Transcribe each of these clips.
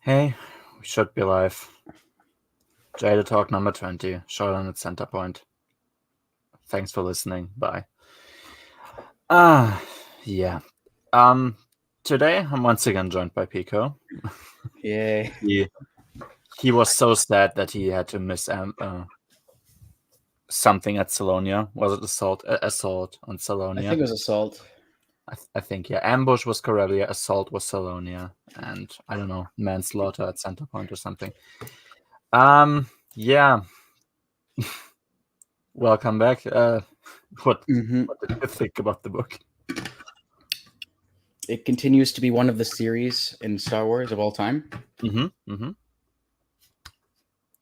Hey, we should be live. TheJadedTalk number 20, Showdown at Centerpoint. Thanks for listening. Bye. Yeah. Today I'm once again joined by Pico. Yay. He was so sad that he had to miss something at Salonia. Was it assault? Assault on Salonia. I think it was assault. I think, yeah. Ambush was Corellia, assault was Salonia, and I don't know, manslaughter at Centerpoint or something. Yeah. Welcome back. What did you think about the book? It continues to be one of the series in Star Wars of all time.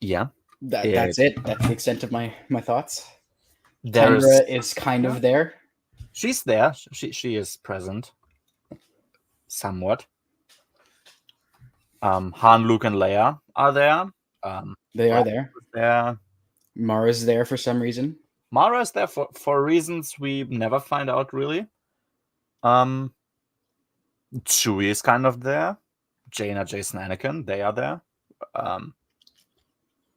Yeah. That's it. That's the extent of my thoughts. There's Kendra is kind of there. She's there. She is present. Somewhat. Han, Luke, and Leia are there. They are there. There. Mara's there for some reason. Mara is there for reasons we never find out really. Chewie is kind of there. Jaina, Jason, Anakin, they are there.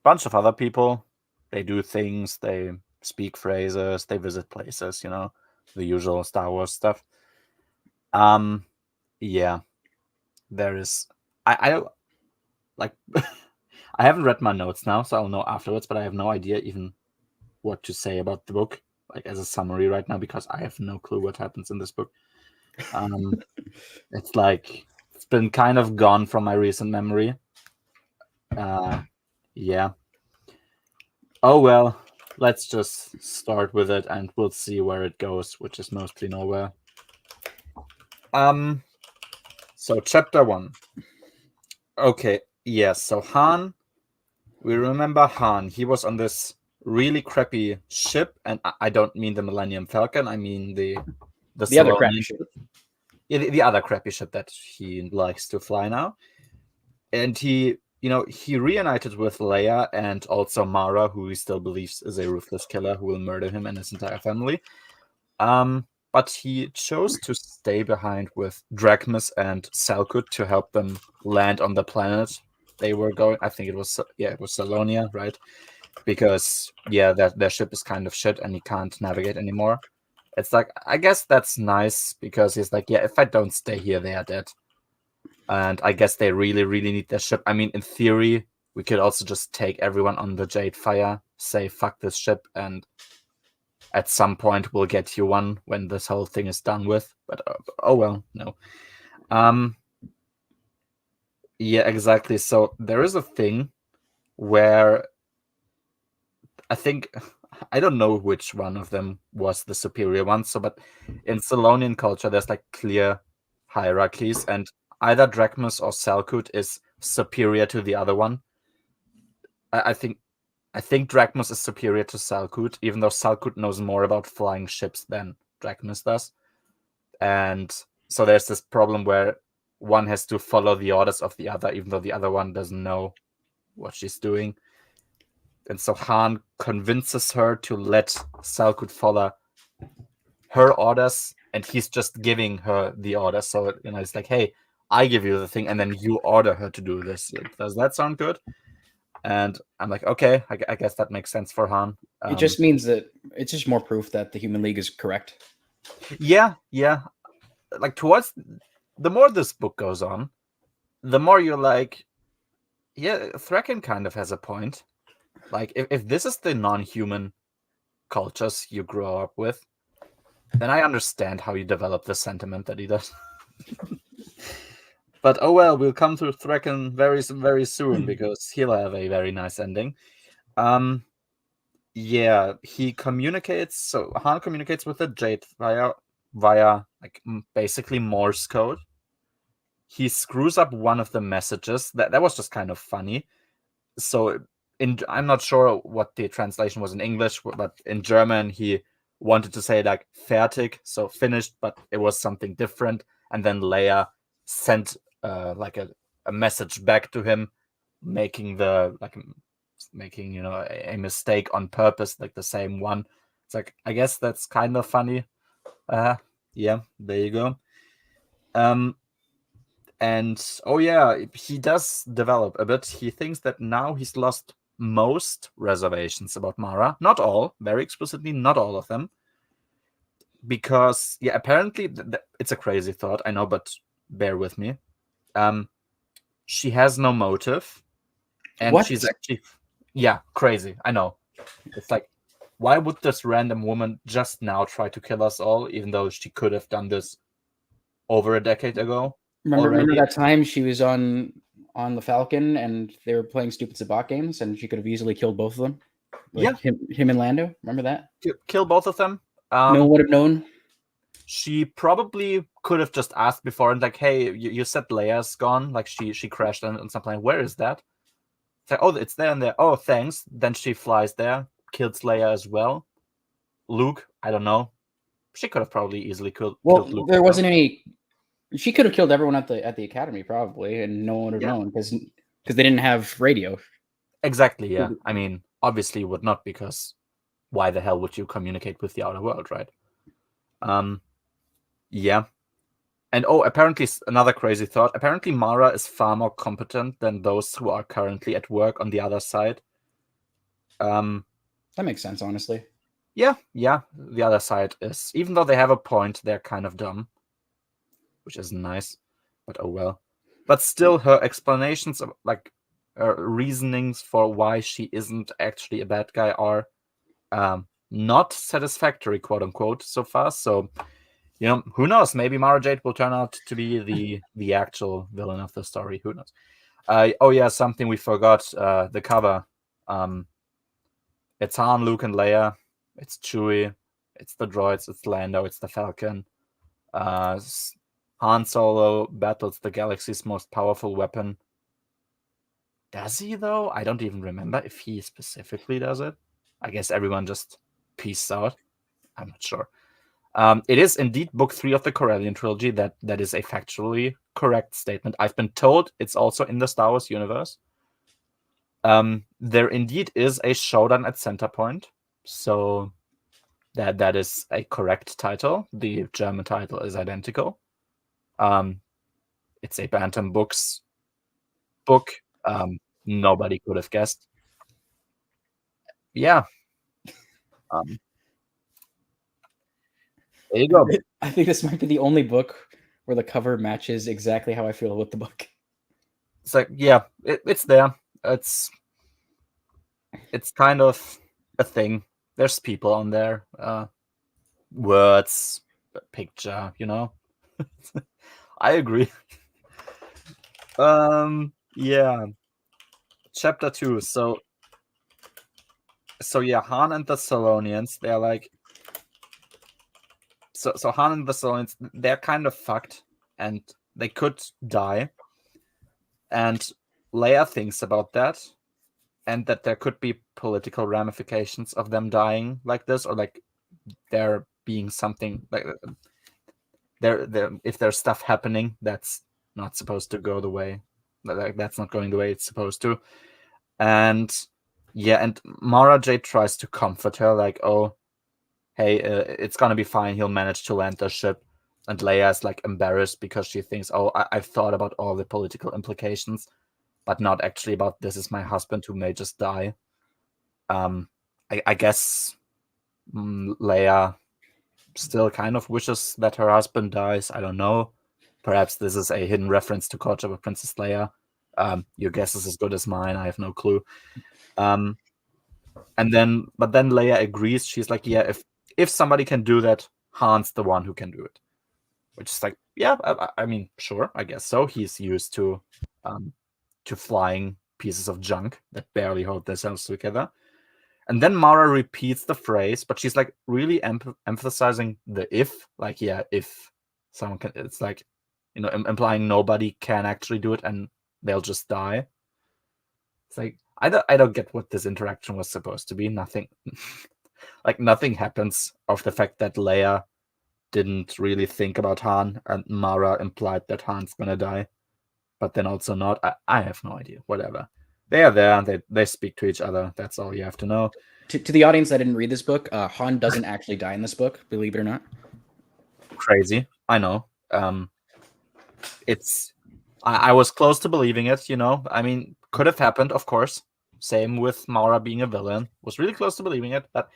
Bunch of other people. They do things. They speak phrases. They visit places. You know, the usual Star Wars stuff. Yeah. There is. I like. I haven't read my notes now, so I'll know afterwards. But I have no idea even what to say about the book, like as a summary right now, because I have no clue what happens in this book. It's like it's been kind of gone from my recent memory. Yeah. Oh well, let's just start with it, and we'll see where it goes, which is mostly nowhere. So chapter 1. Okay, yes. So Han, we remember Han. He was on this really crappy ship, and I don't mean the Millennium Falcon. I mean the other crappy ship. Yeah, the other crappy ship that he likes to fly now. And he reunited with Leia and also Mara, who he still believes is a ruthless killer who will murder him and his entire family. But he chose to stay behind with Drachmus and Salkut to help them land on the planet they were going. I think it was Salonia, right? Because their ship is kind of shit and he can't navigate anymore. It's like, I guess that's nice because he's like, yeah, if I don't stay here, they are dead. And I guess they really, really need their ship. I mean, in theory, we could also just take everyone on the Jade Fire, say, fuck this ship, and at some point we'll get you one when this whole thing is done with. But, oh well, no. Yeah, exactly. So there is a thing where I think, I don't know which one of them was the superior one. So, but in Salonian culture, there's like clear hierarchies, and either Drachmus or Salkut is superior to the other one. I think Drachmus is superior to Salkut, even though Salkut knows more about flying ships than Drachmus does. And so there's this problem where one has to follow the orders of the other, even though the other one doesn't know what she's doing. And so Han convinces her to let Salkut follow her orders, and he's just giving her the order. So, it's like, hey, I give you the thing, and then you order her to do this. Does that sound good? And I'm like, okay, I guess that makes sense for Han. It just means that it's just more proof that the Human League is correct. Yeah. Like, towards the more this book goes on, the more you're like, yeah, Thraken kind of has a point. Like, if this is the non-human cultures you grow up with, then I understand how you develop the sentiment that he does. But oh well, we'll come to Thraken very, very soon because he'll have a very nice ending. Yeah, he communicates. So Han communicates with the Jade via like basically Morse code. He screws up one of the messages. That was just kind of funny. So I'm not sure what the translation was in English, but in German he wanted to say like fertig, so finished, but it was something different. And then Leia sent like a message back to him, making a mistake on purpose, like the same one. It's like, I guess that's kind of funny. Yeah, there you go. And oh yeah, he does develop a bit. He thinks that now he's lost most reservations about Mara. Not all, very explicitly, not all of them. Because yeah, apparently it's a crazy thought, I know, but bear with me. She has no motive, and What? she's actually crazy. I know. It's like, why would this random woman just now try to kill us all, even though she could have done this over a decade ago Remember already? that time she was on the Falcon and they were playing stupid Sabacc games and she could have easily killed both of them, like Yeah, him and Lando. Remember that? kill both of them. No one would have known. She probably could have just asked before and like, hey, you said Leia's gone, like she crashed on something. Where is that? It's like, oh, it's there and there. Oh, thanks. Then she flies there, kills Leia as well. Luke, I don't know. She could have probably easily killed Luke. There wasn't any. She could have killed everyone at the academy probably, and no one would have known because they didn't have radio. Exactly. Yeah. I mean, obviously, you would not, because why the hell would you communicate with the outer world, right? Yeah. And apparently another crazy thought. Apparently, Mara is far more competent than those who are currently at work on the other side. That makes sense, honestly. Yeah. The other side is, even though they have a point, they're kind of dumb, which isn't nice. But oh well. But still, her explanations of like reasonings for why she isn't actually a bad guy are not satisfactory, quote unquote, so far. So, who knows? Maybe Mara Jade will turn out to be the actual villain of the story. Who knows? Oh yeah, something we forgot. The cover. It's Han, Luke, and Leia. It's Chewie. It's the droids. It's Lando. It's the Falcon. Han Solo battles the galaxy's most powerful weapon. Does he, though? I don't even remember if he specifically does it. I guess everyone just peaced out. I'm not sure. It is indeed book 3 of the Corellian trilogy. That is a factually correct statement. I've been told it's also in the Star Wars universe. There indeed is a Showdown at Centerpoint. So that is a correct title. The German title is identical. It's a Bantam Books book. Nobody could have guessed. Yeah. There you go. I think this might be the only book where the cover matches exactly how I feel with the book. It's like, yeah, it's there. It's kind of a thing. There's people on there. Words, picture, I agree. Yeah. Chapter 2. So yeah, Han and the Solonians, they're like, so Han and the Solonians, they're kind of fucked, and they could die. And Leia thinks about that, and that there could be political ramifications of them dying like this, or like there being something like there if there's stuff happening that's not supposed to go the way, like that's not going the way it's supposed to. And Mara Jade tries to comfort her, like, oh, hey, it's gonna be fine, he'll manage to land the ship. And Leia is like embarrassed because she thinks, oh, I've thought about all the political implications, but not actually about this is my husband who may just die. I guess Leia still kind of wishes that her husband dies. I don't know. Perhaps this is a hidden reference to Courtship of Princess Leia. Your guess is as good as mine. I have no clue. But then Leia agrees. She's like, yeah, if somebody can do that, Han's the one who can do it. Which is like, yeah, I mean, sure, I guess so. He's used to flying pieces of junk that barely hold themselves together. And then Mara repeats the phrase, but she's like really emphasizing the if, like, yeah, if someone can, it's like, implying nobody can actually do it and they'll just die. It's like, I don't get what this interaction was supposed to be. Nothing, like nothing happens of the fact that Leia didn't really think about Han and Mara implied that Han's gonna die, but then also not. I have no idea. Whatever. They are there and they speak to each other. That's all you have to know. To the audience that didn't read this book, Han doesn't actually die in this book, believe it or not. Crazy. I know. It's I was close to believing it, you know. I mean, could have happened, of course. Same with Mara being a villain. Was really close to believing it, but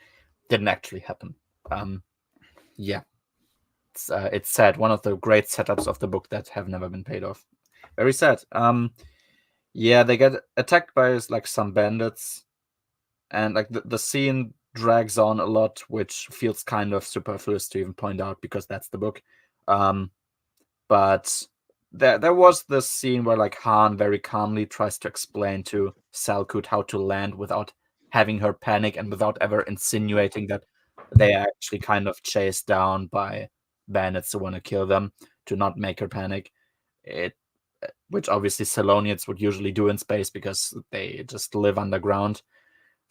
didn't actually happen. Yeah, it's sad. One of the great setups of the book that have never been paid off. Very sad. Yeah, they get attacked by like some bandits, and like the scene drags on a lot, which feels kind of superfluous to even point out because that's the book. But there was this scene where like Han very calmly tries to explain to Salkut how to land without having her panic and without ever insinuating that they are actually kind of chased down by bandits who want to kill them, to not make her panic. It, which obviously Selonians would usually do in space because they just live underground.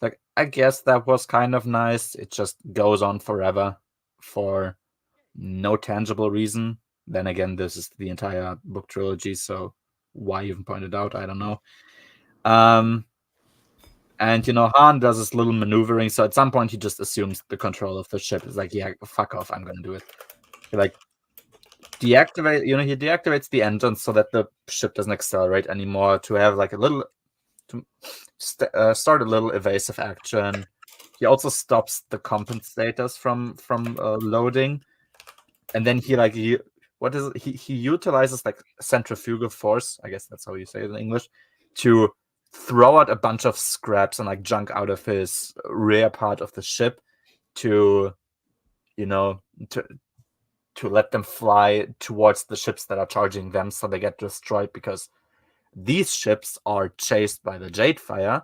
Like, I guess that was kind of nice. It just goes on forever for no tangible reason. Then again, this is the entire book trilogy, so why even point it out, I don't know. And you know, Han does this little maneuvering, so at some point he just assumes the control of the ship. It's like, yeah, fuck off, I'm gonna do it. He like he deactivates the engine so that the ship doesn't accelerate anymore, to have like a little to start a little evasive action. He also stops the compensators from loading, and then he utilizes like centrifugal force, I guess that's how you say it in English, to throw out a bunch of scraps and like junk out of his rear part of the ship to, you know, to let them fly towards the ships that are charging them, so they get destroyed, because these ships are chased by the Jadefire.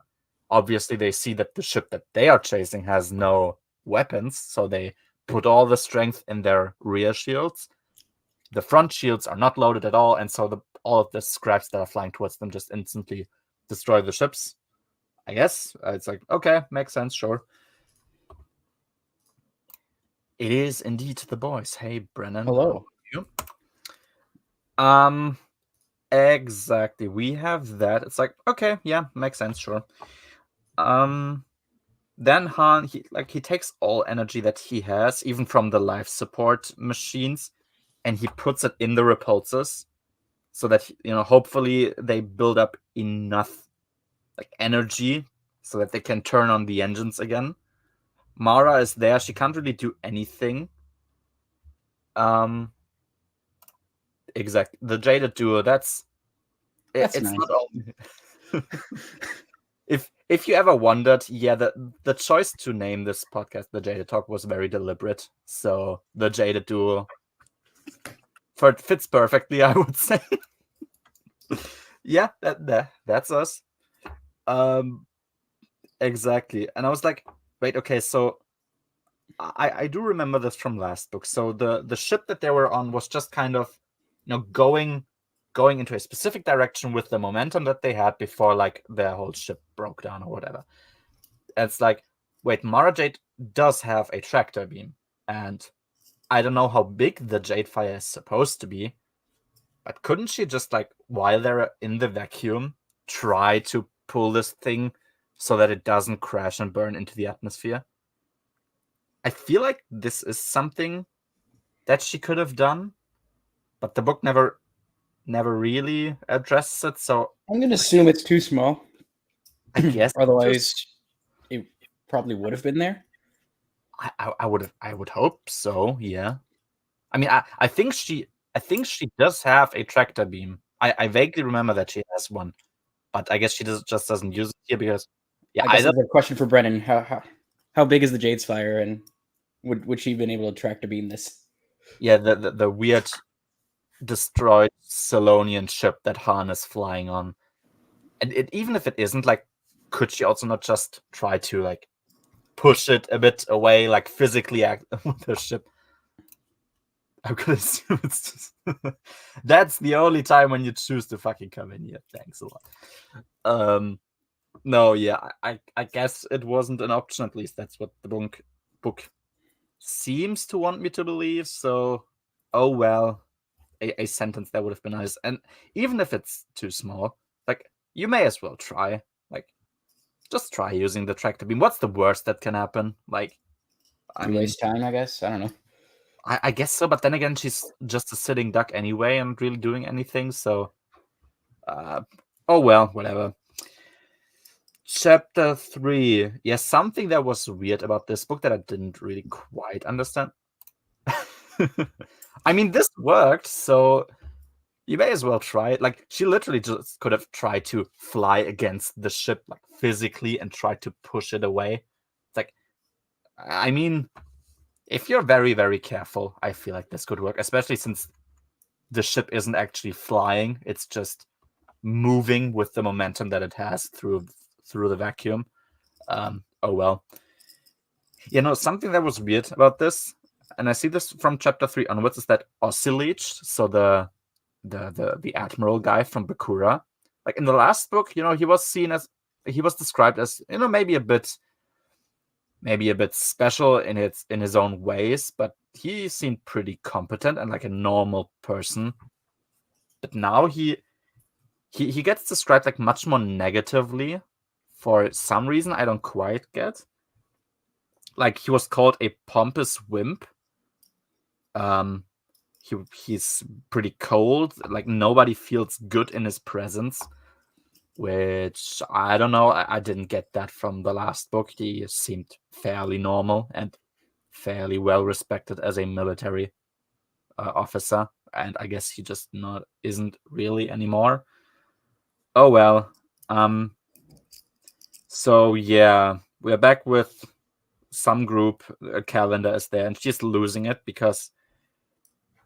Obviously, they see that the ship that they are chasing has no weapons, so they put all the strength in their rear shields. The front shields are not loaded at all, and so all of the scraps that are flying towards them just instantly destroy the ships. I guess it's like, okay, makes sense, sure. It is indeed the boys. Hey, Brennan. Hello. How are you? Exactly. We have that. It's like, okay, yeah, makes sense, sure. Then Han, he takes all energy that he has, even from the life support machines, and he puts it in the repulsors, so that hopefully they build up enough like energy so that they can turn on the engines again. Mara is there. She can't really do anything. Exactly. The Jaded Duo. That's it's nice. not all. If you ever wondered, yeah, the choice to name this podcast The Jaded Talk was very deliberate. So the Jaded Duo fits perfectly, I would say. Yeah, that's us. Exactly. And I was like, wait, okay, so I do remember this from last book. So the ship that they were on was just kind of, going into a specific direction with the momentum that they had before like their whole ship broke down or whatever. And it's like, wait, Mara Jade does have a tractor beam, and I don't know how big the Jadefire is supposed to be, but couldn't she just, like, while they're in the vacuum, try to pull this thing so that it doesn't crash and burn into the atmosphere? I feel like this is something that she could have done, but the book never really addresses it. So I'm gonna assume it's too small. I guess Otherwise, it probably would have been there. I would hope so. Yeah. I mean, I think she does have a tractor beam. I vaguely remember that she has one, but I guess she just doesn't use it here because, yeah, I guess that's a question for Brennan. How big is the Jadefire, and would she have been able to tractor beam this? Yeah, the weird destroyed Selonian ship that Han is flying on, and even if it isn't, like, could she also not just try to like push it a bit away, like physically act with her ship? I'm gonna assume it's just that's the only time when you choose to fucking come in here. Thanks a lot. No, yeah, I guess it wasn't an option. At least that's what the book seems to want me to believe. So, oh well, a sentence that would have been nice. And even if it's too small, like, you may as well try. Like, just try using the tractor beam. What's the worst that can happen? Like, I mean, Waste time, I guess. I don't know. I guess so, but then again, she's just a sitting duck anyway and really doing anything, so Oh well, whatever. Chapter 3. Yeah, something that was weird about this book that I didn't really quite understand. I mean, this worked, so you may as well try it. Like, she literally just could have tried to fly against the ship, like, physically and tried to push it away. It's like, I mean, if you're very, very careful, I feel like this could work, especially since the ship isn't actually flying. It's just moving with the momentum that it has through the vacuum. Oh well. You know, something that was weird about this, and I see this from chapter 3 onwards, is that Oscillage, so the admiral guy from Bakura, like in the last book, he was described as, maybe a bit special in his own ways, but he seemed pretty competent and like a normal person. But now he gets described like much more negatively for some reason I don't quite get. Like, he was called a pompous wimp. He's pretty cold. Like, nobody feels good in his presence, which I don't know. I didn't get that from the last book. He seemed fairly normal and fairly well respected as a military officer, and I guess he just isn't really anymore. Oh well. So yeah, we're back with some group. Calendar is there, and she's losing it because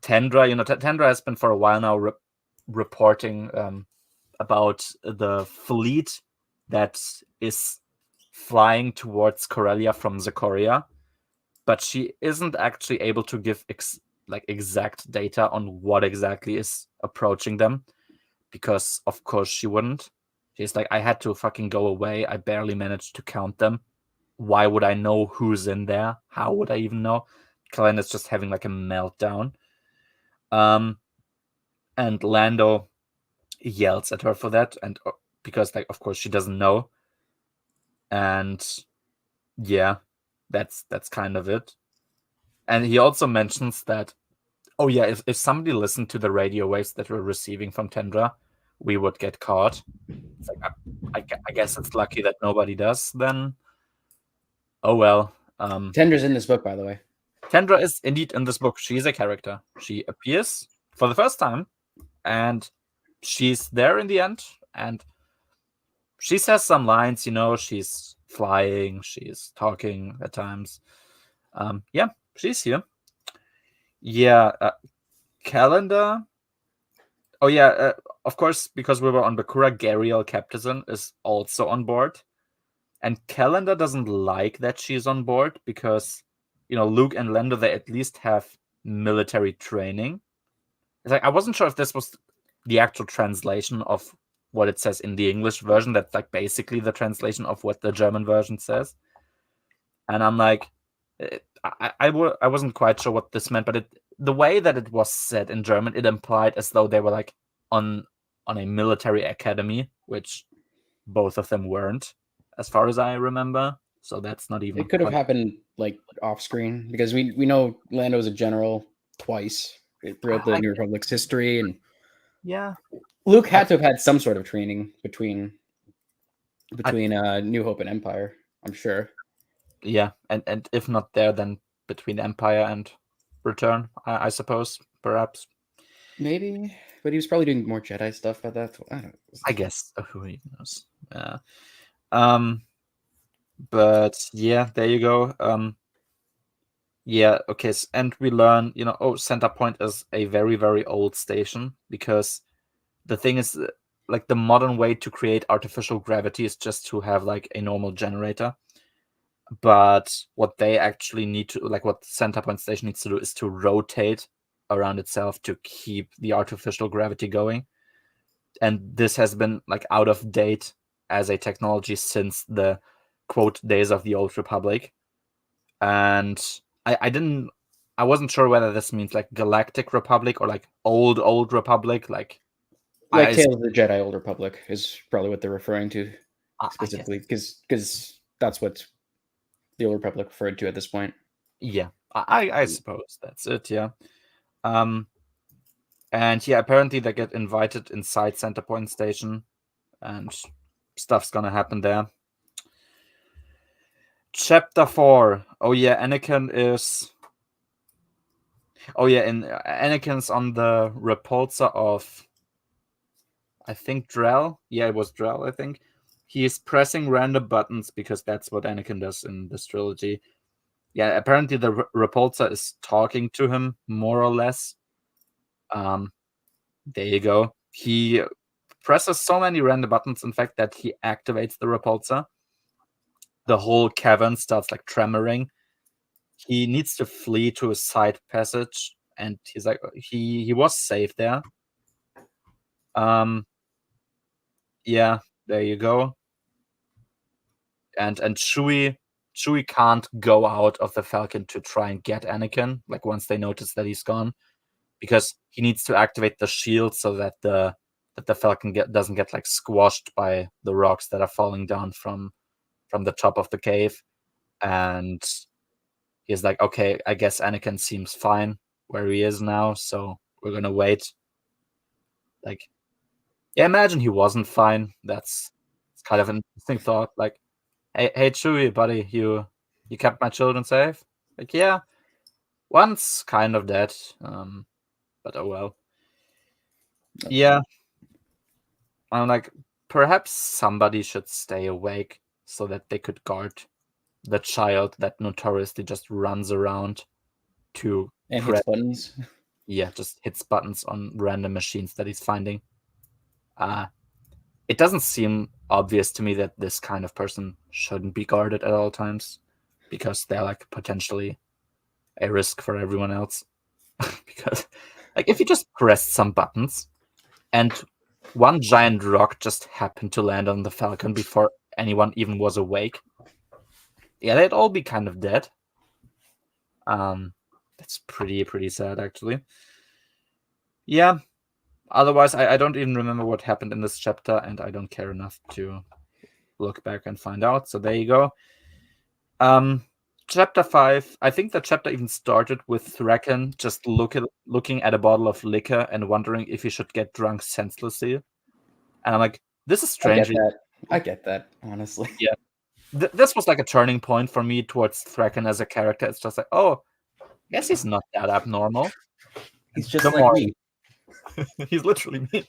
Tendra, Tendra has been for a while now reporting about the fleet that is flying towards Corellia from Zakoria, but she isn't actually able to give exact data on what exactly is approaching them, because of course she wouldn't. She's like, I had to fucking go away. I barely managed to count them. Why would I know who's in there? How would I even know? Kalenda's just having like a meltdown. And Lando yells at her for that, and because, like, of course she doesn't know. And yeah, that's kind of it. And he also mentions that, oh yeah, if somebody listened to the radio waves that we're receiving from Tendra, we would get caught. It's like, I guess it's lucky that nobody does then. Oh well. Tendra's in this book, by the way. Tendra is indeed in this book. She is a character. She appears for the first time, and she's there in the end, and she says some lines. She's flying, she's talking at times. Yeah, she's here. Yeah, Calendar. Oh yeah, of course, because we were on Bakura, Gariel Captizan is also on board, and Calendar doesn't like that she's on board because, Luke and Lando, they at least have military training. It's like, I wasn't sure if this was the actual translation of what it says in the English version. That's like basically the translation of what the German version says. And I'm like, I wasn't quite sure what this meant, but the way that it was said in German, it implied as though they were like on a military academy, which both of them weren't, as far as I remember. So that's not even. It could have happened like off screen, because we know Lando was a general twice throughout the New Republic's history, and yeah, Luke had to have had some sort of training between New Hope and Empire, I'm sure. Yeah, and if not there, then between Empire and Return, I suppose, perhaps. Maybe, but he was probably doing more Jedi stuff at that. I guess, who even knows. But yeah, there you go. Yeah, okay, and we learn, Centerpoint is a very, very old station, because the thing is, like, the modern way to create artificial gravity is just to have like a normal generator. But what they actually need to, like, what Centerpoint Station needs to do is to rotate around itself to keep the artificial gravity going. And this has been like out of date as a technology since the quote days of the Old Republic. And I wasn't sure whether this means like Galactic Republic or like old Republic. Like Tales of the Jedi Old Republic is probably what they're referring to specifically, because that's what the Old Republic referred to at this point. Yeah, I suppose that's it. Yeah. And yeah, apparently they get invited inside Centerpoint Station, and stuff's gonna happen there. Chapter 4. Oh yeah, Anakin is. Oh yeah, and Anakin's on the repulsor of, I think, Drell. Yeah, it was Drell, I think. He is pressing random buttons because that's what Anakin does in this trilogy. Yeah, apparently the repulsor is talking to him, more or less. There you go. He presses so many random buttons, in fact, that he activates the repulsor. The whole cavern starts like tremoring. He needs to flee to a side passage, and he's like, he was safe there. Yeah, there you go. And Chewie can't go out of the Falcon to try and get Anakin, like once they notice that he's gone, because he needs to activate the shield so that the Falcon doesn't get like squashed by the rocks that are falling down from the top of the cave. And he's like, okay, I guess Anakin seems fine where he is now, so we're gonna wait. Like, yeah, imagine he wasn't fine. It's kind of an interesting thought. Like, hey Chewie, buddy, you kept my children safe? Like, yeah, one's kind of dead, but oh well. Yeah, I'm like, perhaps somebody should stay awake so that they could guard the child that notoriously just runs around to and hits buttons. Yeah, just hits buttons on random machines that he's finding. It doesn't seem obvious to me that this kind of person shouldn't be guarded at all times, because they're like potentially a risk for everyone else. Because like if you just pressed some buttons and one giant rock just happened to land on the Falcon before anyone even was awake, yeah, they'd all be kind of dead. That's pretty sad, actually. Yeah. Otherwise, I don't even remember what happened in this chapter, and I don't care enough to look back and find out. So there you go. Chapter 5. I think the chapter even started with Thraken just looking at a bottle of liquor and wondering if he should get drunk senselessly. And I'm like, this is strange. I get that, honestly. Yeah. This was like a turning point for me towards Thraken as a character. It's just like, oh, I guess he's not that abnormal. He's just like me. He's literally me.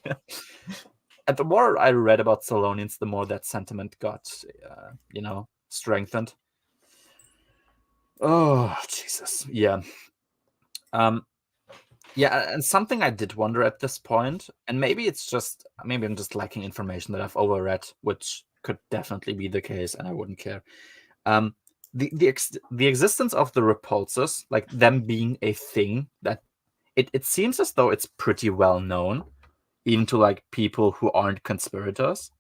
And the more I read about Solonians, the more that sentiment got, strengthened. Oh, Jesus. Yeah. Yeah, and something I did wonder at this point, and maybe I'm just lacking information that I've overread, which could definitely be the case, and I wouldn't care. The existence of the repulsors, like them being a thing, that it seems as though it's pretty well known, even to like people who aren't conspirators.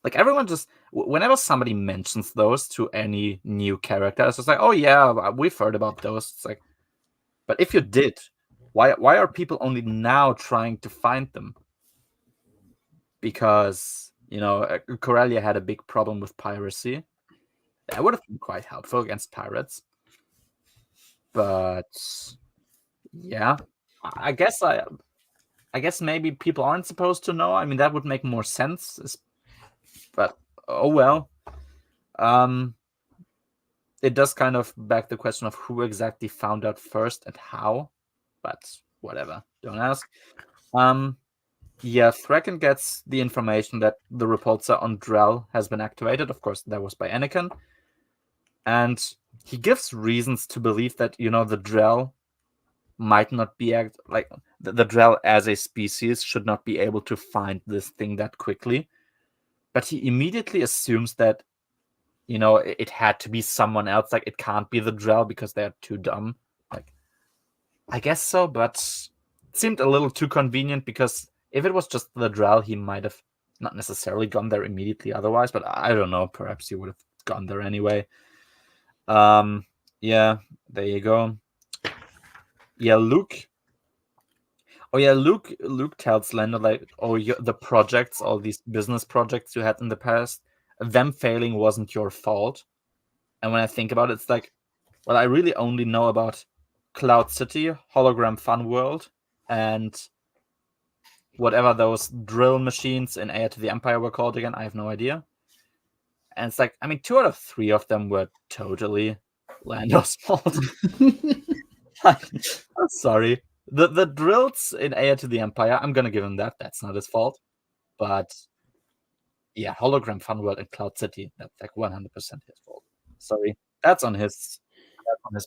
Like everyone just, whenever somebody mentions those to any new character, it's just like, oh yeah, we've heard about those. It's like, but if you did, why are people only now trying to find them? Because Corellia had a big problem with piracy. That would have been quite helpful against pirates. But yeah, I guess maybe people aren't supposed to know. I mean, that would make more sense. But oh well. It does kind of beg the question of who exactly found out first and how. But whatever. Don't ask. Yeah, Thraken gets the information that the repulsor on Drell has been activated. Of course, that was by Anakin. And he gives reasons to believe that, the Drell might not be the Drell as a species should not be able to find this thing that quickly. But he immediately assumes that, it had to be someone else. Like, it can't be the Drell because they're too dumb. Like, I guess so, but it seemed a little too convenient, because if it was just the Drell, he might have not necessarily gone there immediately otherwise, but I don't know. Perhaps he would have gone there anyway. Yeah, there you go. Yeah, Luke. Oh yeah, Luke tells Lando like, oh, the projects, all these business projects you had in the past, them failing wasn't your fault. And when I think about it, it's like, well, I really only know about Cloud City, Hologram Fun World, and whatever those drill machines in Heir to the Empire were called again. I have no idea. And it's like, I mean, 2 out of 3 of them were totally Lando's fault. I'm sorry. The drills in Heir to the Empire, I'm gonna give him that. That's not his fault. But yeah, Hologram Fun World and Cloud City, that's like 100% his fault. Sorry. That's on his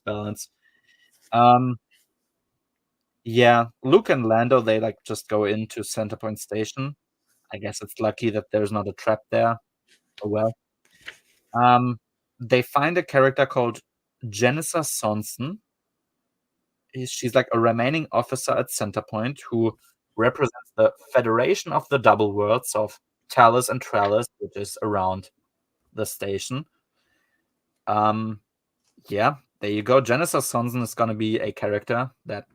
balance. Yeah, Luke and Lando, they like just go into Centerpoint Station. I guess it's lucky that there's not a trap there. Oh well. They find a character called Janissa Sonson. She's like a remaining officer at Centerpoint who represents the Federation of the Double Worlds of Talus and Trellis, which is around the station. Yeah, there you go. Janissa Sonson is gonna be a character that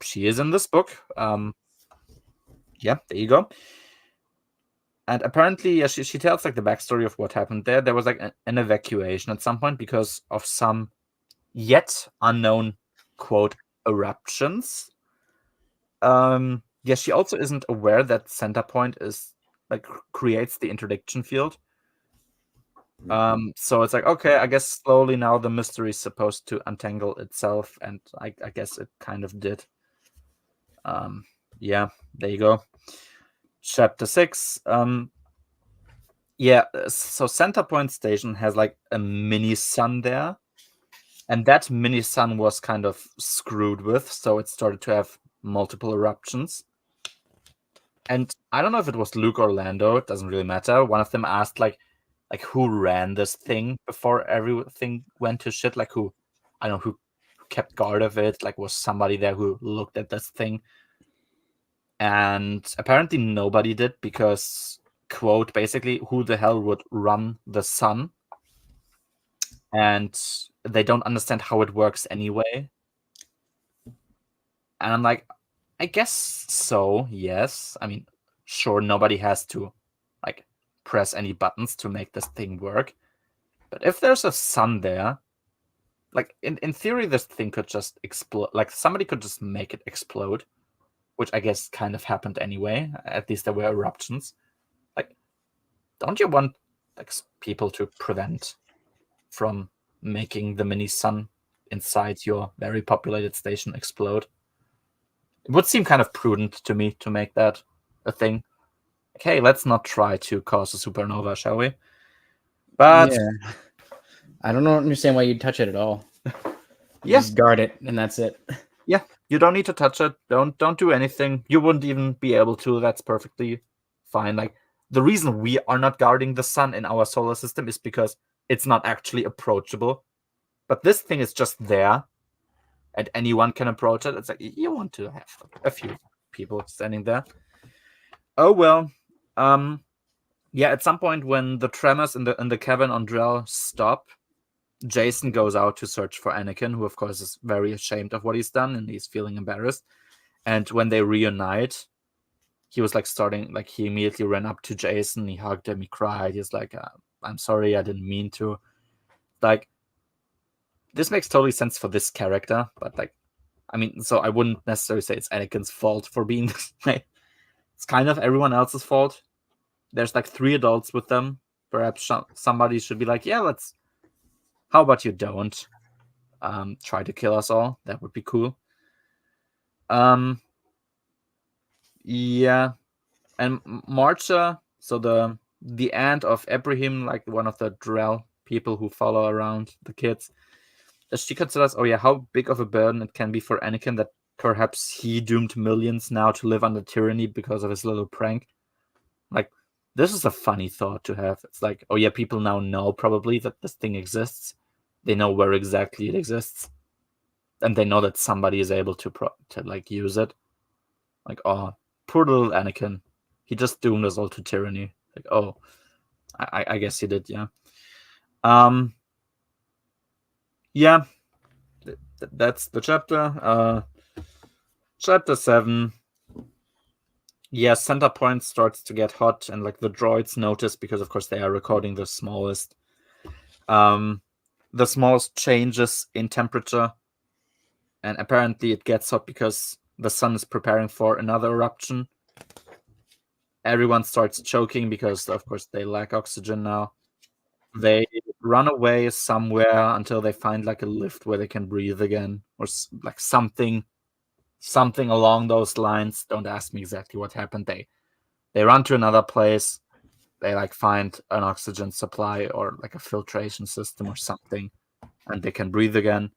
she is in this book. Yeah, there you go. And apparently, she tells like the backstory of what happened there. There was like an evacuation at some point because of some yet unknown quote eruptions. Yeah, she also isn't aware that Centerpoint is like creates the interdiction field. So it's like, okay, I guess slowly now the mystery is supposed to untangle itself, and I guess it kind of did. Yeah, there you go. Chapter 6. Yeah, so Centerpoint Station has like a mini sun there, and that mini sun was kind of screwed with, so it started to have multiple eruptions. And I don't know if it was Luke or Lando, it doesn't really matter. One of them asked like who ran this thing before everything went to shit, like who kept guard of it, like was somebody there who looked at this thing. And apparently nobody did because, quote, basically, who the hell would run the sun? And they don't understand how it works anyway. And I'm like, I guess so, yes. I mean, sure, nobody has to like press any buttons to make this thing work. But if there's a sun there, like in theory, this thing could just explode. Like somebody could just make it explode, which I guess kind of happened anyway. At least there were eruptions. Like, don't you want like people to prevent from making the mini sun inside your very populated station explode? It would seem kind of prudent to me to make that a thing. Like, hey, let's not try to cause a supernova, shall we? But yeah, I don't understand why you'd touch it at all. Yeah. Just guard it, and that's it. Yeah, you don't need to touch it. Don't do anything. You wouldn't even be able to. That's perfectly fine. Like, the reason we are not guarding the sun in our solar system is because it's not actually approachable. But this thing is just there, and anyone can approach it. It's like you want to have a few people standing there. Oh well. Yeah, at some point when the tremors in the cabin on Drell stop, Jason goes out to search for Anakin, who of course is very ashamed of what he's done and he's feeling embarrassed. And when they reunite, he was like he immediately ran up to Jason, he hugged him, he cried, he's like, I'm sorry, I didn't mean to. Like, this makes totally sense for this character, but like, I mean, so I wouldn't necessarily say it's Anakin's fault for being this way. It's kind of everyone else's fault. There's like 3 adults with them. Perhaps somebody should be like, yeah, how about you don't try to kill us all? That would be cool. Yeah. And Marcha, so the aunt of Ibrahim, like one of the Drell people who follow around the kids, she considers, oh yeah, how big of a burden it can be for Anakin that perhaps he doomed millions now to live under tyranny because of his little prank. Like, this is a funny thought to have. It's like, oh yeah, people now know probably that this thing exists. They know where exactly it exists, and they know that somebody is able to like use it. Like, oh, poor little Anakin, he just doomed us all to tyranny. Like, oh, I guess he did, yeah. Yeah, that's the chapter. Chapter 7. Yeah, Centerpoint starts to get hot, and like the droids notice because, of course, they are recording the smallest changes in temperature, and apparently it gets hot because the sun is preparing for another eruption. Everyone starts choking because, of course, they lack oxygen now. They run away somewhere until they find like a lift where they can breathe again, or like something along those lines. Don't ask me exactly what happened. They run to another place. They like find an oxygen supply or like a filtration system or something, and they can breathe again.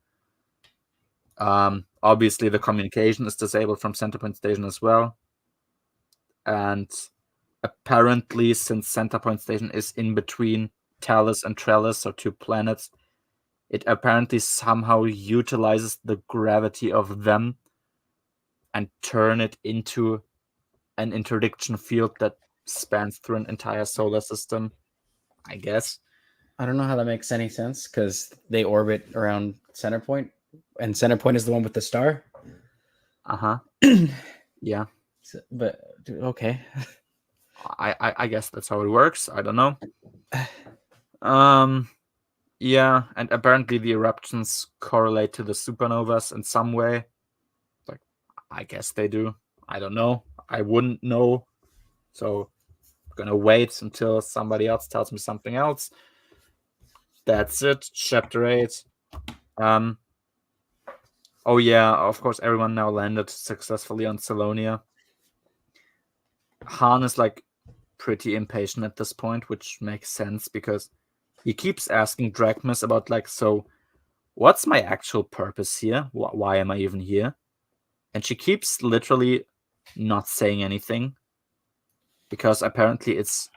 Obviously, the communication is disabled from Centerpoint Station as well. And apparently, since Centerpoint Station is in between Talus and Trellis, so two planets, it apparently somehow utilizes the gravity of them and turn it into an interdiction field that spans through an entire solar system, I guess. I don't know how that makes any sense because they orbit around Centerpoint, and Centerpoint is the one with the star. Uh-huh. Yeah. But okay. I guess that's how it works. I don't know. Yeah, and apparently the eruptions correlate to the supernovas in some way. Like, I guess they do. I don't know. I wouldn't know. So I'm gonna wait until somebody else tells me something else. That's it. Chapter 8. Oh yeah, of course everyone now landed successfully on Salonia. Han is like pretty impatient at this point, which makes sense because he keeps asking Drachmas about like, so what's my actual purpose here? Why am I even here? And she keeps literally not saying anything because apparently it's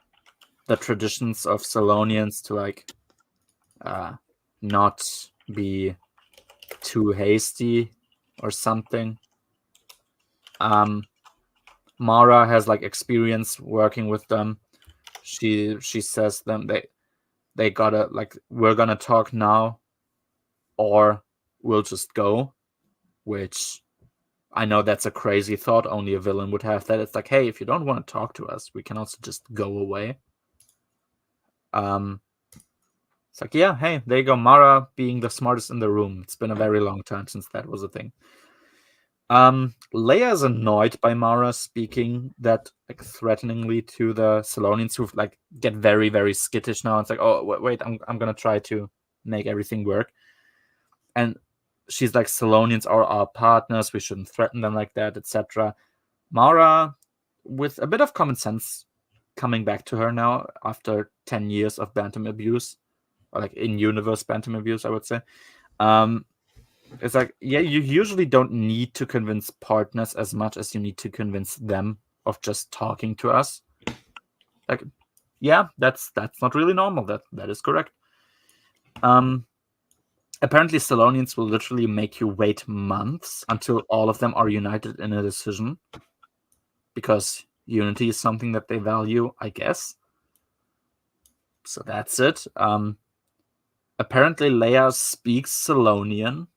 the traditions of Salonians to like not be too hasty or something. Mara has like experience working with them. She says them they gotta like, we're gonna talk now or we'll just go, which I know that's a crazy thought. Only a villain would have that. It's like, hey, if you don't want to talk to us, we can also just go away. It's like, yeah, hey, there you go. Mara being the smartest in the room. It's been a very long time since that was a thing. Leia is annoyed by Mara speaking that like threateningly to the Salonians, who like get very, very skittish now. It's like, oh wait, I'm gonna try to make everything work. And she's like, Salonians are our partners. We shouldn't threaten them like that, etc. Mara, with a bit of common sense coming back to her now after 10 years of bantam abuse, or like in-universe bantam abuse, I would say. It's like, yeah, you usually don't need to convince partners as much as you need to convince them of just talking to us. Like, yeah, that's not really normal. That is correct. Apparently, Salonians will literally make you wait months until all of them are united in a decision, because unity is something that they value, I guess. So that's it. Apparently, Leia speaks Salonian.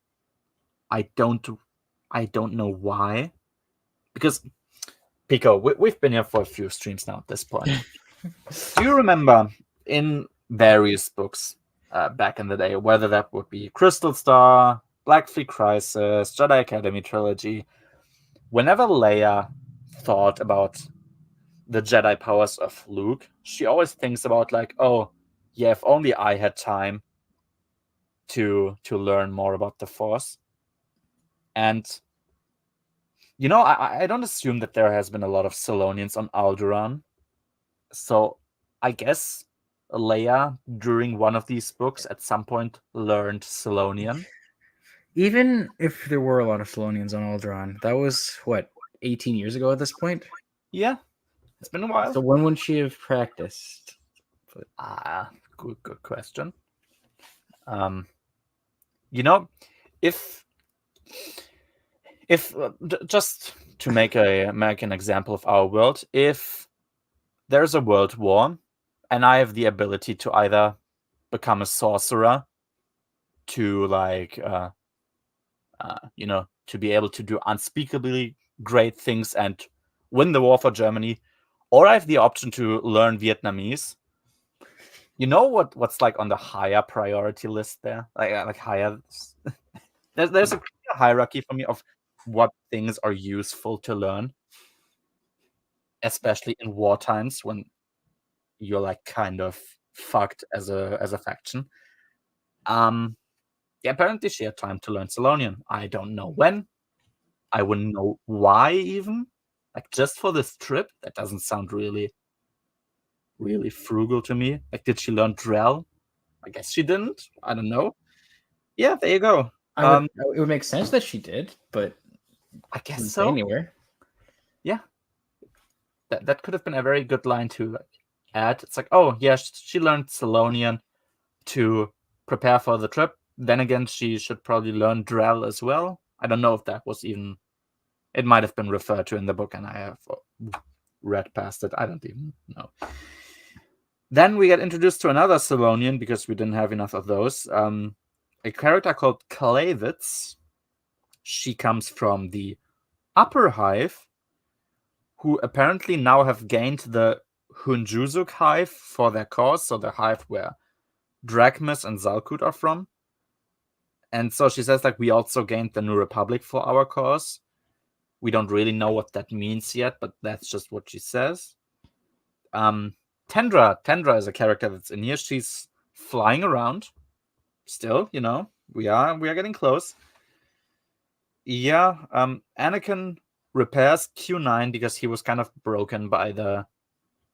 I don't know why, because Pico, we've been here for a few streams now at this point. Do you remember in various books back in the day, whether that would be Crystal Star, Black Fleet Crisis, Jedi Academy Trilogy, whenever Leia thought about the Jedi powers of Luke, she always thinks about like, oh, yeah, if only I had time to learn more about the Force. And you know, I don't assume that there has been a lot of Salonians on Alderaan. So I guess Leia, during one of these books, at some point learned Salonian. Even if there were a lot of Salonians on Alderaan, that was what, 18 years ago at this point? Yeah, it's been a while. So when would she have practiced? Good question. You know, if just to make an example of our world, if there's a world war and I have the ability to either become a sorcerer to like to be able to do unspeakably great things and win the war for Germany, or I have the option to learn Vietnamese. You know what's like on the higher priority list there? Like higher. there's a clear hierarchy for me of what things are useful to learn. especially in war times when you're like kind of fucked as a faction. Yeah, apparently she had time to learn Salonian. I don't know when. I wouldn't know why even. Like just for this trip, that doesn't sound really frugal to me. Like, did she learn Drell? I guess she didn't. I don't know. Yeah, there you go. It would make sense that she did, but I guess didn't so. say anywhere. Yeah, that could have been a very good line to like add. It's like, oh yeah, she learned Salonian to prepare for the trip. Then again, she should probably learn Drell as well. I don't know if that was even. It might have been referred to in the book, and I have read past it. I don't even know. Then we get introduced to another Salonian because we didn't have enough of those. A character called Kalavitz. She comes from the Upper Hive, who apparently now have gained the Hunjuzuk Hive for their cause, so the hive where Drachmis and Zalkut are from. And so she says, like, we also gained the New Republic for our cause. We don't really know what that means yet, but that's just what she says. Tendra is a character that's in here. She's flying around. Still, we are getting close. Yeah, Anakin repairs Q9 because he was kind of broken by the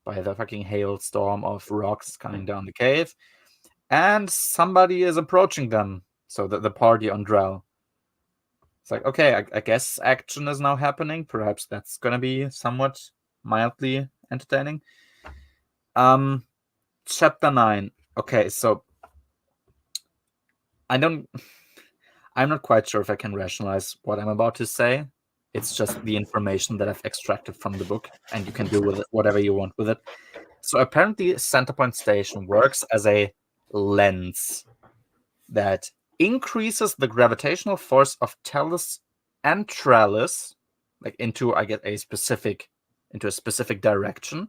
fucking hailstorm of rocks coming down the cave. And somebody is approaching them. So the party on Drell. It's like, okay, I guess action is now happening. Perhaps that's gonna be somewhat mildly entertaining. Chapter 9. Okay, so I'm not quite sure if I can rationalize what I'm about to say. It's just the information that I've extracted from the book, and you can do with it whatever you want with it. So apparently, Centerpoint Station works as a lens that increases the gravitational force of Tellus and Trellis, like into a specific direction,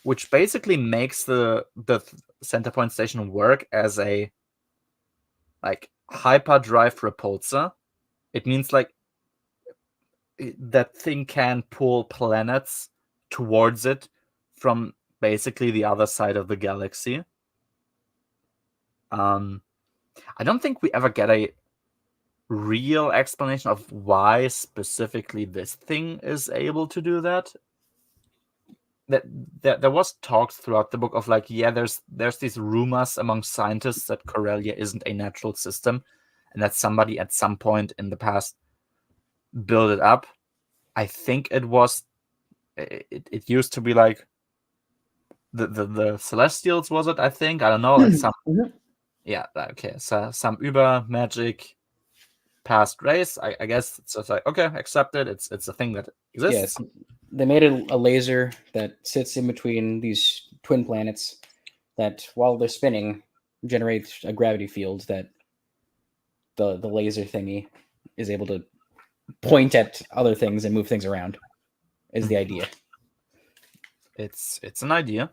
which basically makes the Centerpoint Station work as a like hyperdrive repulsor. It means like that thing can pull planets towards it from basically the other side of the galaxy. I don't think we ever get a real explanation of why specifically this thing is able to do that. There was talks throughout the book of like, yeah, there's these rumors among scientists that Corellia isn't a natural system, and that somebody at some point in the past built it up. I think it used to be like the Celestials, was it? I think, I don't know, like some yeah, okay, so some uber magic past race. I guess it's just like, okay, accept it. It's a thing that exists. Yes, they made a laser that sits in between these twin planets that, while they're spinning, generates a gravity field that the laser thingy is able to point at other things and move things around. Is the idea? It's an idea.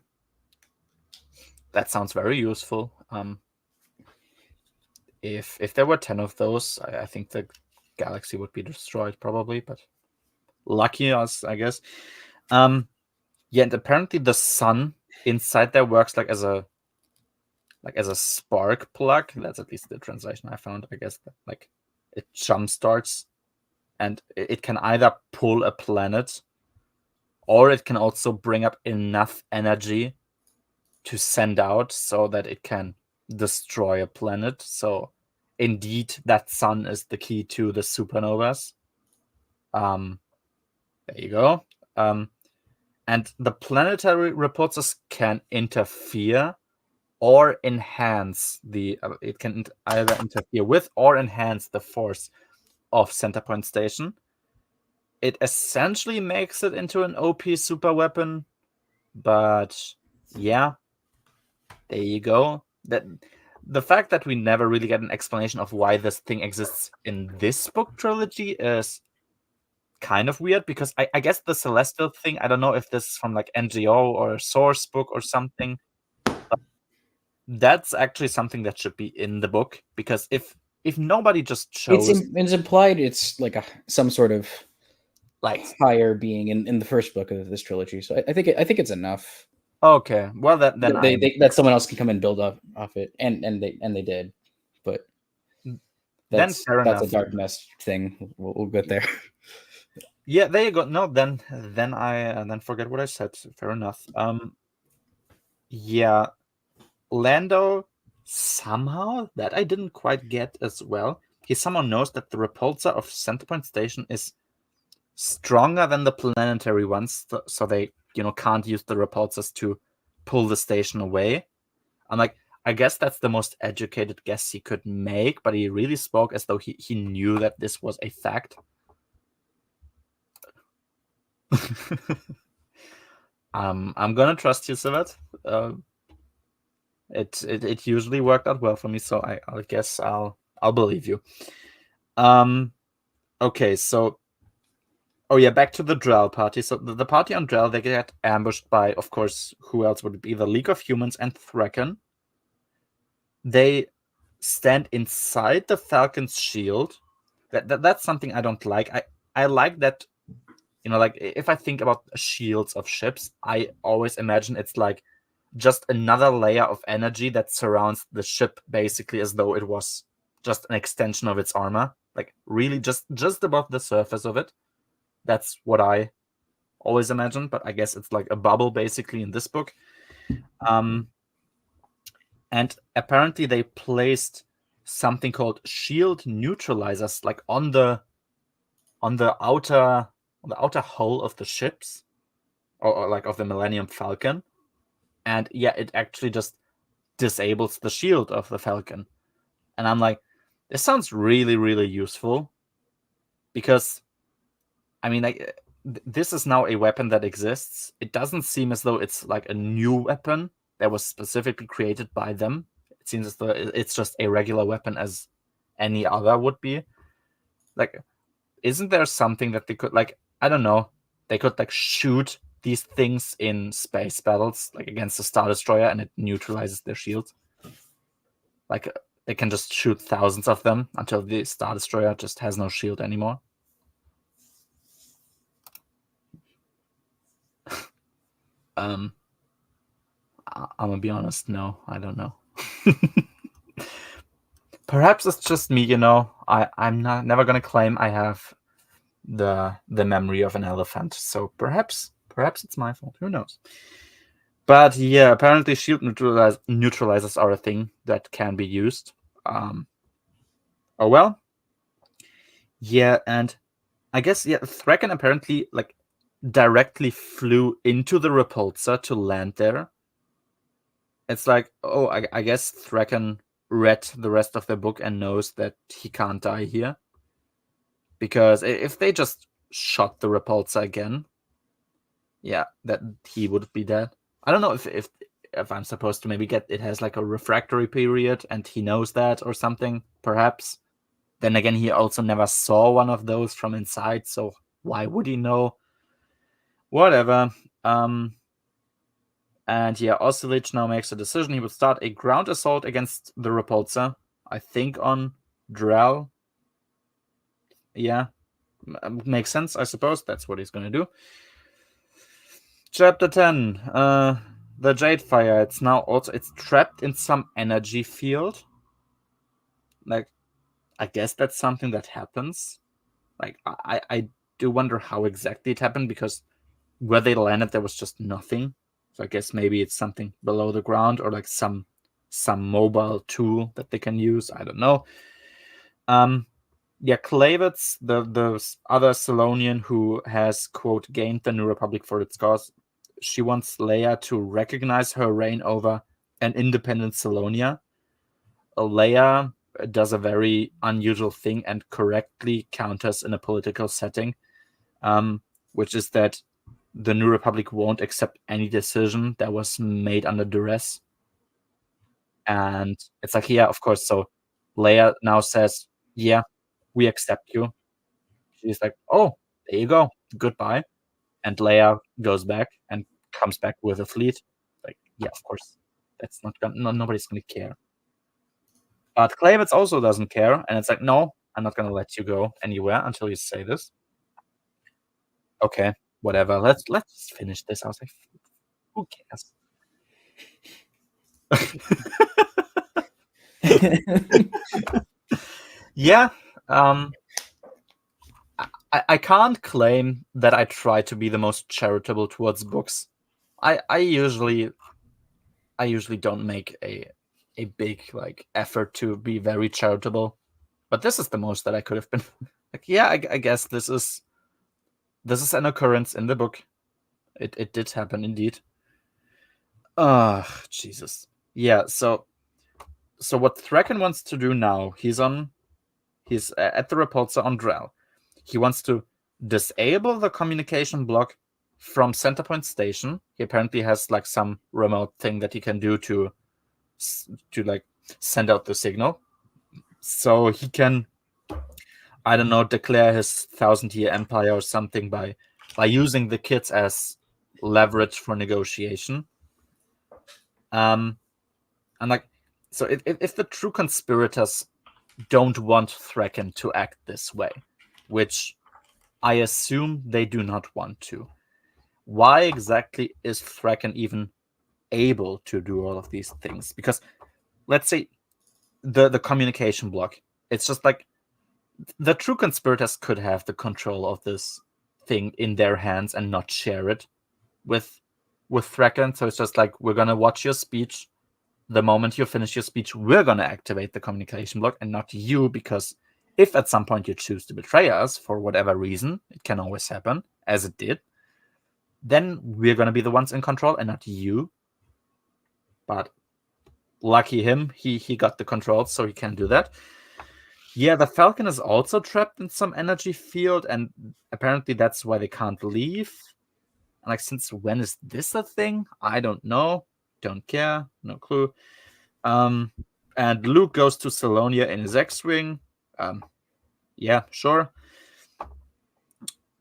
That sounds very useful. If there were 10 of those, I think the galaxy would be destroyed probably, but lucky us, I guess. Yeah, and apparently the sun inside there works like as a spark plug. That's at least the translation I found. I guess that, like, it jump starts, and it can either pull a planet, or it can also bring up enough energy to send out so that it can destroy a planet. So indeed, that sun is the key to the supernovas. There you go. And the planetary repulsors can interfere or enhance it can either interfere with or enhance the force of Centerpoint Station. It essentially makes it into an OP super weapon, but yeah, there you go. The fact that we never really get an explanation of why this thing exists in this book trilogy is kind of weird, because I guess the Celestial thing, I don't know if this is from like NGO or a source book or something, but that's actually something that should be in the book, because if nobody just chose It's implied. It's like some sort of Like, higher being in the first book of this trilogy. So I think it's enough. okay, well then That someone else can come and build off it, and they did, but then fair that's a enough. dark mess thing. We'll get there. Yeah, there you go. No, then I then forget what I said. Fair enough. Yeah, Lando somehow that I didn't quite get as well. He somehow knows that the repulsor of Centerpoint Station is stronger than the planetary ones, so they can't use the repulsors to pull the station away. I'm like, I guess that's the most educated guess he could make, but he really spoke as though he knew that this was a fact. I'm gonna trust you, Sivat. It usually worked out well for me, so I guess I'll believe you. Okay, so back to the Drell party. So the party on Drell, they get ambushed by, of course, who else would it be? The League of Humans and Thraken. They stand inside the Falcon's shield. That's something I don't like. I like that, like if I think about shields of ships, I always imagine it's like just another layer of energy that surrounds the ship, basically as though it was just an extension of its armor, like really just above the surface of it. That's what I always imagined, but I guess it's like a bubble basically in this book. And apparently they placed something called shield neutralizers, like on the outer hull of the ships, or like of the Millennium Falcon. And yeah, it actually just disables the shield of the Falcon. And I'm like, this sounds really, really useful, because I mean, like, this is now a weapon that exists. It doesn't seem as though it's like a new weapon that was specifically created by them. It seems as though it's just a regular weapon as any other would be. Like, isn't there something that they could, like, I don't know, they could like shoot these things in space battles, like against the Star Destroyer, and it neutralizes their shield? Like, they can just shoot thousands of them until the Star Destroyer just has no shield anymore. I'm gonna be honest, no, I don't know. Perhaps it's just me, I'm never gonna claim I have the memory of an elephant, so perhaps it's my fault. Who knows? But yeah, apparently shield neutralizers are a thing that can be used. Oh well. Yeah, and I guess Thraken apparently like directly flew into the repulsor to land there. It's like, oh, I guess Thraken read the rest of the book and knows that he can't die here. Because if they just shot the repulsor again, yeah, that he would be dead. I don't know if I'm supposed to maybe get it has like a refractory period and he knows that or something, perhaps. Then again, he also never saw one of those from inside, so why would he know? Whatever. And yeah, Oscillage now makes a decision. He will start a ground assault against the repulsor, I think on Drell. Yeah, makes sense, I suppose. That's what he's going to do. Chapter 10. The Jade Fire. It's trapped in some energy field. Like, I guess that's something that happens. Like, I do wonder how exactly it happened, because where they landed, there was just nothing. So I guess maybe it's something below the ground, or like some mobile tool that they can use. I don't know. Yeah, Klavitz, the other Salonian who has, quote, gained the New Republic for its cause, she wants Leia to recognize her reign over an independent Salonia. Leia does a very unusual thing and correctly counters in a political setting, which is that the New Republic won't accept any decision that was made under duress. And it's like, yeah, of course. So Leia now says, yeah, we accept you. She's like, oh, there you go. Goodbye. And Leia goes back and comes back with a fleet. Like, yeah, of course. That's not gonna, nobody's gonna care. But Klavitz also doesn't care, and it's like, no, I'm not gonna let you go anywhere until you say this. Okay, whatever. Let's just finish this. I was like, who cares? Yeah. I can't claim that I try to be the most charitable towards books. I usually don't make a big like effort to be very charitable, but this is the most that I could have been. Like, yeah, I guess this is an occurrence in the book. It did happen indeed. Ah, Jesus. Yeah. So what Thraken wants to do now? He's at the repulsor on Drell. He wants to disable the communication block from Centerpoint Station. He apparently has like some remote thing that he can do to like send out the signal, so he can, I don't know, declare his 1,000-year empire or something by using the kids as leverage for negotiation. And like, so if the true conspirators don't want Thraken to act this way, which I assume they do not want to, why exactly is Thraken even able to do all of these things? Because let's say the communication block, it's just like the true conspirators could have the control of this thing in their hands and not share it with Thraken. So it's just like, we're gonna watch your speech. The moment you finish your speech, we're gonna activate the communication block and not you, because if at some point you choose to betray us for whatever reason, it can always happen, as it did, then we're gonna be the ones in control and not you. But lucky him, he got the controls, so he can do that. Yeah, the Falcon is also trapped in some energy field, and apparently that's why they can't leave. And like, since when is this a thing? I don't know. Don't care. No clue. And Luke goes to Salonia in his X-Wing. Yeah, sure.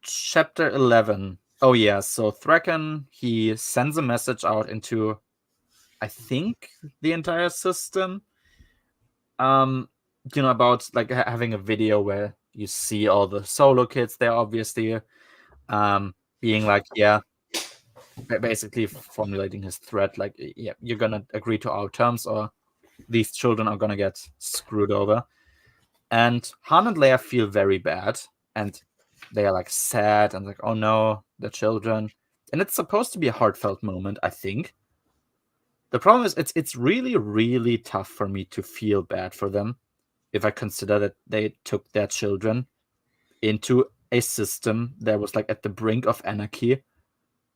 Chapter 11. Oh yeah, so Thraken, he sends a message out into, I think, the entire system. About like having a video where you see all the solo kids there, obviously, being like, yeah, basically formulating his threat, like, yeah, you're gonna agree to our terms or these children are gonna get screwed over. And Han and Leia feel very bad, and they are like sad and like, oh no, the children. And it's supposed to be a heartfelt moment, I think. The problem is it's really, really tough for me to feel bad for them if I consider that they took their children into a system that was like at the brink of anarchy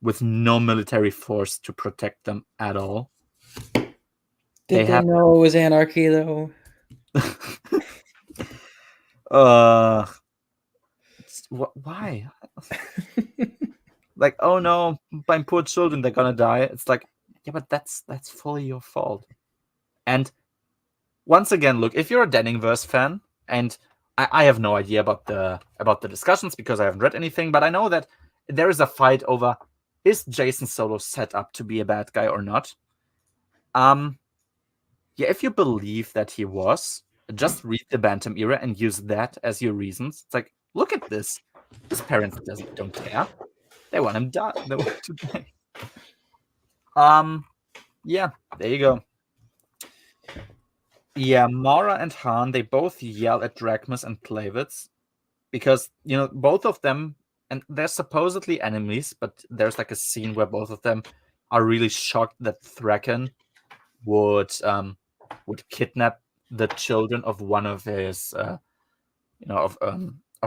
with no military force to protect them at all. Did they know it was anarchy though? Why? Like, oh no, my poor children, they're gonna die. It's like, yeah, but that's fully your fault. And once again, look, if you're a Denningverse fan, and I have no idea about the discussions because I haven't read anything, but I know that there is a fight over, is Jason Solo set up to be a bad guy or not? Yeah, if you believe that he was, just read the Bantam era and use that as your reasons. It's like, look at this. His parents don't care. They want him die. They want to die. Yeah, there you go. Yeah, Mara and Han, they both yell at Drachmus and Plavitz because, both of them, and they're supposedly enemies, but there's like a scene where both of them are really shocked that Thraken would kidnap the children of one of his of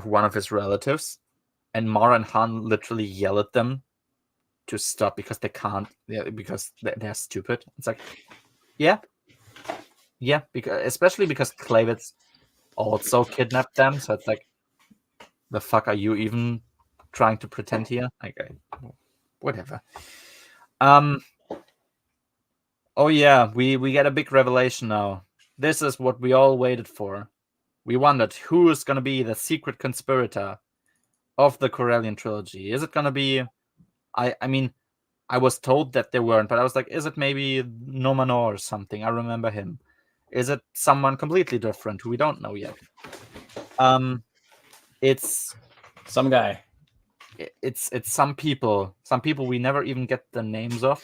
one of his relatives, and Mara and Han literally yell at them to stop because they can't, because they're stupid. It's like, yeah, especially because Klavitz also kidnapped them, so it's like, the fuck are you even trying to pretend here? Like, whatever. Oh yeah, we get a big revelation now. This is what we all waited for. We wondered who is gonna be the secret conspirator of the Corellian trilogy. Is it gonna be? I mean, I was told that they weren't, but I was like, is it maybe Nomanor or something? I remember him. Is it someone completely different who we don't know yet? It's some guy. it's some people we never even get the names of.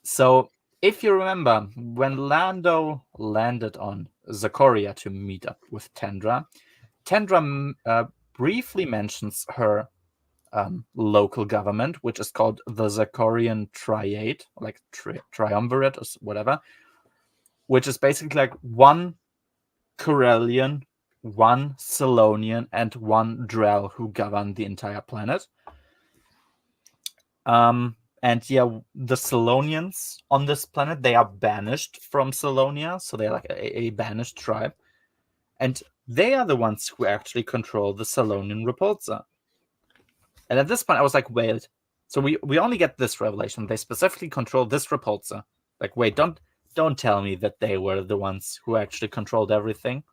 So if you remember, when Lando landed on Zakoria to meet up with Tendra, briefly mentions her local government, which is called the Zakorian Triad, like triumvirate or whatever, which is basically like one Corellian, one Salonian, and one Drell who govern the entire planet. And yeah, the Salonians on this planet, they are banished from Salonia, so they're like a banished tribe. And they are the ones who actually control the Salonian Repulsor. And at this point, I was like, wait. So we only get this revelation. They specifically control this Repulsor. Like, wait, don't tell me that they were the ones who actually controlled everything.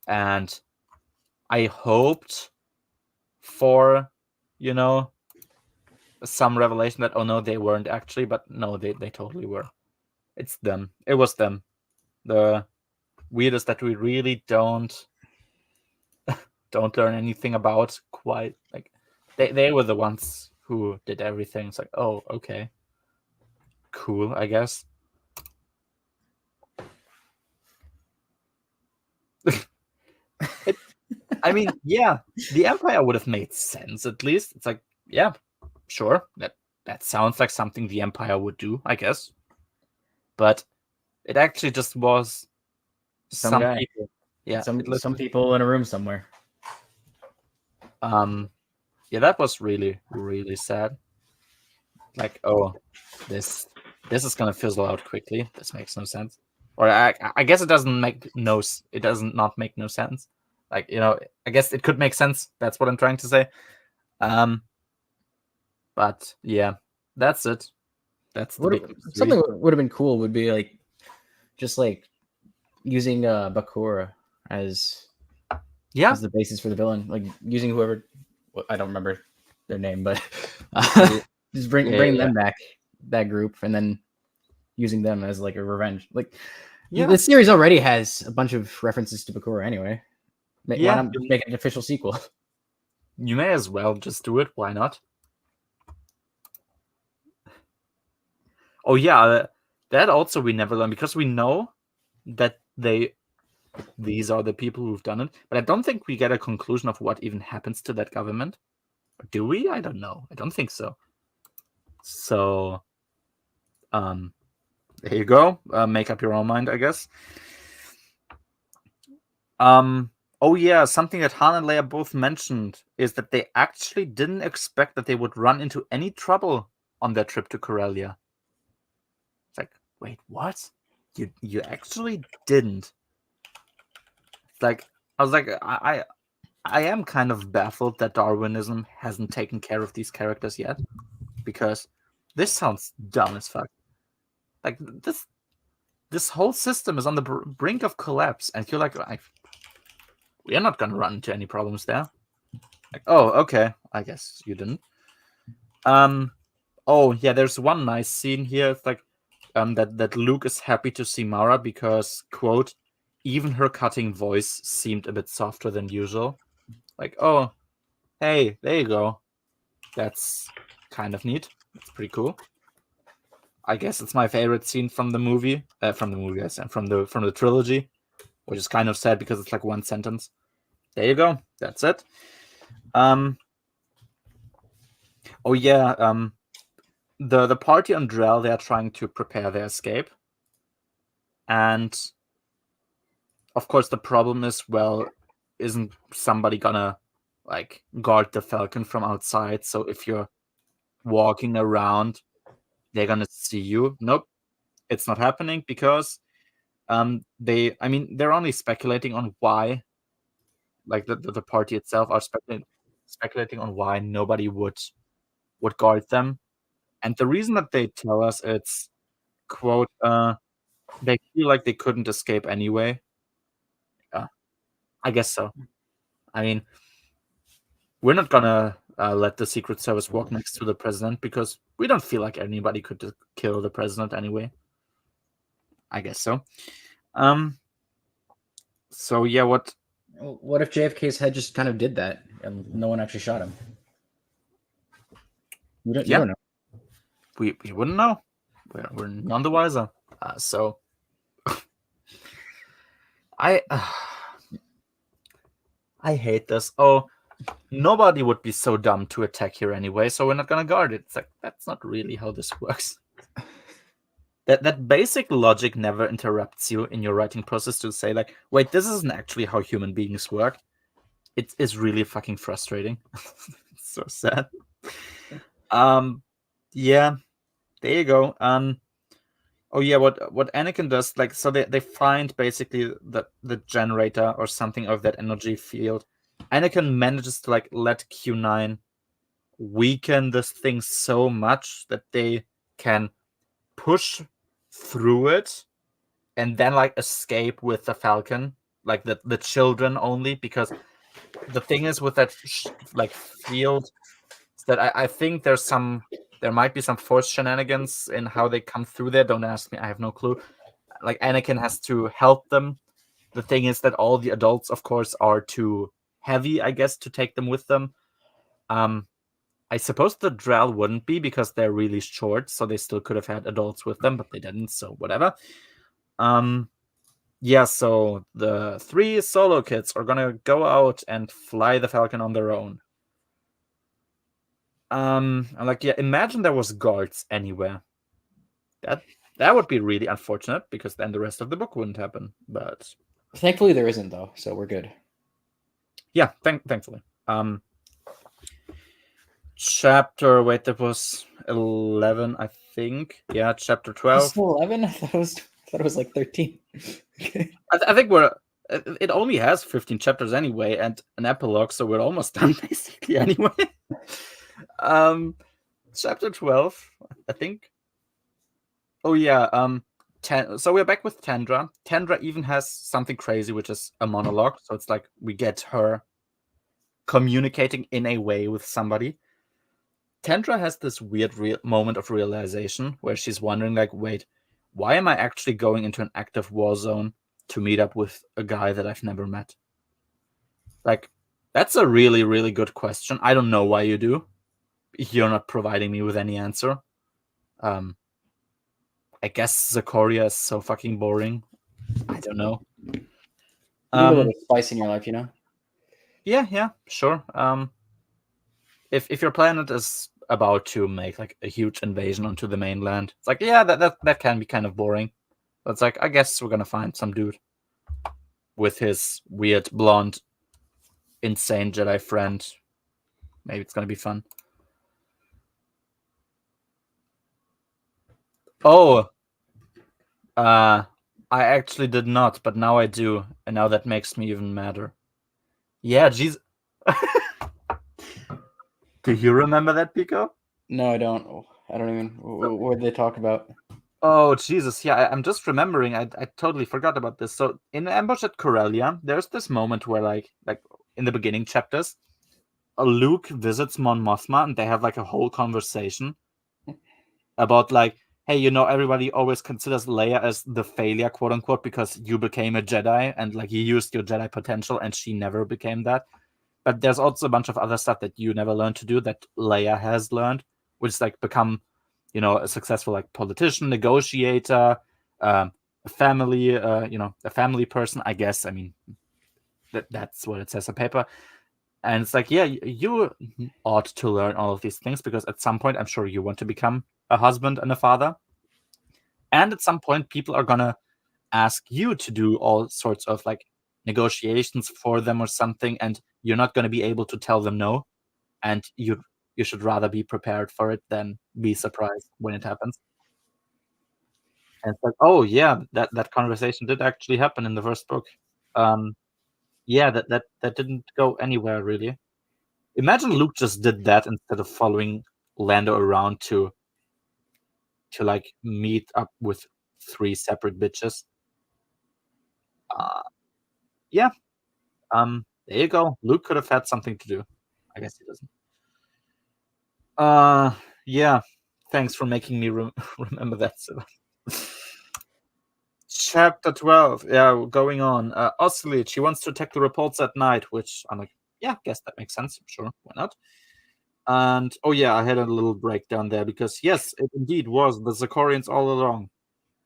And I hoped for, some revelation that, oh no, they weren't actually, but no, they totally were. It's them. It was them. The weirdest that we really don't learn anything about quite. Like, they were the ones who did everything. It's like, oh, okay. Cool, I guess. I mean, yeah, the Empire would have made sense at least. It's like, yeah, sure, that sounds like something the Empire would do, I guess. But it actually just was Some guy. people. Yeah, some people in a room somewhere. Yeah, that was really, really sad. Like, oh, this is gonna fizzle out quickly. This makes no sense. Or I guess it doesn't not make no sense. Like, I guess it could make sense. That's what I'm trying to say. But yeah, that's it. That's the big mystery. Something would have been cool would be like just like using Bakura as the basis for the villain, like using whoever, I don't remember their name, but just bring them back, that group, and then using them as like a revenge. Like the series already has a bunch of references to Bakura anyway. Why not make it an official sequel? You may as well just do it. Why not? Oh yeah, that also we never learn, because we know that these are the people who've done it, but I don't think we get a conclusion of what even happens to that government. Do we? I don't know. I don't think so. So, there you go. Make up your own mind, I guess. Oh yeah, something that Han and Leia both mentioned is that they actually didn't expect that they would run into any trouble on their trip to Corellia. It's like, wait, what? You actually didn't? Like, I was like, I am kind of baffled that Darwinism hasn't taken care of these characters yet, because this sounds dumb as fuck. Like, this whole system is on the brink of collapse, and you're like, we are not gonna run into any problems there. Like, oh, okay, I guess you didn't. Oh yeah, there's one nice scene here. It's like, that Luke is happy to see Mara because, quote, even her cutting voice seemed a bit softer than usual. Like, oh, hey, there you go. That's kind of neat. That's pretty cool. I guess it's my favorite scene from the movie. From the trilogy, which is kind of sad because it's like one sentence. There you go. That's it. Oh yeah. The party on Drell, they are trying to prepare their escape, and of course the problem is, well, isn't somebody gonna like guard the Falcon from outside? So if you're walking around, they're gonna see you. Nope, it's not happening, because they're only speculating on why, like the party itself are speculating on why nobody would guard them. And the reason that they tell us, it's, quote, they feel like they couldn't escape anyway. I guess so. I mean, we're not gonna let the Secret Service walk next to the president, because we don't feel like anybody could kill the president anyway. I guess so. So yeah, what if JFK's head just kind of did that and no one actually shot him? You don't know. we wouldn't know. We're none the wiser. So I I hate this. Oh, nobody would be so dumb to attack here anyway, so we're not gonna guard it. It's like that's not really how this works. That basic logic never interrupts you in your writing process to say like, wait, this isn't actually how human beings work. It is really fucking frustrating. It's so sad. Yeah, there you go. Oh yeah, what Anakin does, like, so they find basically the generator or something of that energy field. Anakin manages to like let Q9 weaken this thing so much that they can push through it and then like escape with the Falcon, like the children only, because the thing is with that like field is that I think there might be some force shenanigans in how they come through there. Don't ask me, I have no clue. Like Anakin has to help them. The thing is that all the adults, of course, are too heavy, I guess, to take them with them. I suppose the Drell wouldn't be because they're really short, so they still could have had adults with them, but they didn't, so whatever. Yeah, so the 3 solo kids are gonna go out and fly the Falcon on their own. I'm like, yeah, imagine there was guards anywhere. That would be really unfortunate because then the rest of the book wouldn't happen. But Thankfully, there isn't though, so we're good. Yeah, thankfully. Chapter, wait, that was 11, I think. Yeah, chapter 12. Still 11? I thought it was like 13. I think it only has 15 chapters anyway and an epilogue, so we're almost done basically anyway. Chapter 12, I think. Oh yeah, so we're back with Tendra. Tendra even has something crazy, which is a monologue. So it's like we get her communicating in a way with somebody. Tendra has this weird moment of realization where she's wondering, like, wait, why am I actually going into an active war zone to meet up with a guy that I've never met? Like, that's a really, really good question. I don't know why you do. You're not providing me with any answer. I guess Zakoria is so fucking boring. I don't know. You need a little spice in your life, you know? Yeah, sure. If your planet is about to make like a huge invasion onto the mainland, it's like, yeah, that can be kind of boring. But it's like, I guess we're gonna find some dude with his weird blonde, insane Jedi friend. Maybe it's gonna be fun. Oh, I actually did not, but now I do, and now that makes me even madder. Yeah, jeez. Do you remember that, Pico? No, I don't. I don't even. What did they talk about? Oh, Jesus. Yeah, I'm just remembering. I totally forgot about this. So in Ambush at Corellia, there's this moment where, like in the beginning chapters, Luke visits Mon Mothma and they have like a whole conversation about like, hey, everybody always considers Leia as the failure, quote unquote, because you became a Jedi and like you used your Jedi potential and she never became that. But there's also a bunch of other stuff that you never learned to do that Leia has learned, which is like become, a successful like politician, negotiator, a family, a family person, I guess. I mean, that's what it says on paper. And it's like, yeah, you ought to learn all of these things because at some point, I'm sure you want to become a husband and a father. And at some point, people are gonna ask you to do all sorts of like negotiations for them or something, and you're not going to be able to tell them no, and you should rather be prepared for it than be surprised when it happens. And it's like, oh yeah, that conversation did actually happen in the first book. Yeah, that didn't go anywhere really. Imagine Luke just did that instead of following Lando around to like meet up with 3 separate bitches. Yeah, there you go. Luke could have had something to do. I guess he doesn't. Yeah. Thanks for making me remember that. Chapter 12. Yeah, going on. Oscillate. She wants to attack the reports at night, which I'm like, yeah, guess that makes sense. Sure, why not? And oh yeah, I had a little breakdown there because yes, it indeed was the Zachorians all along.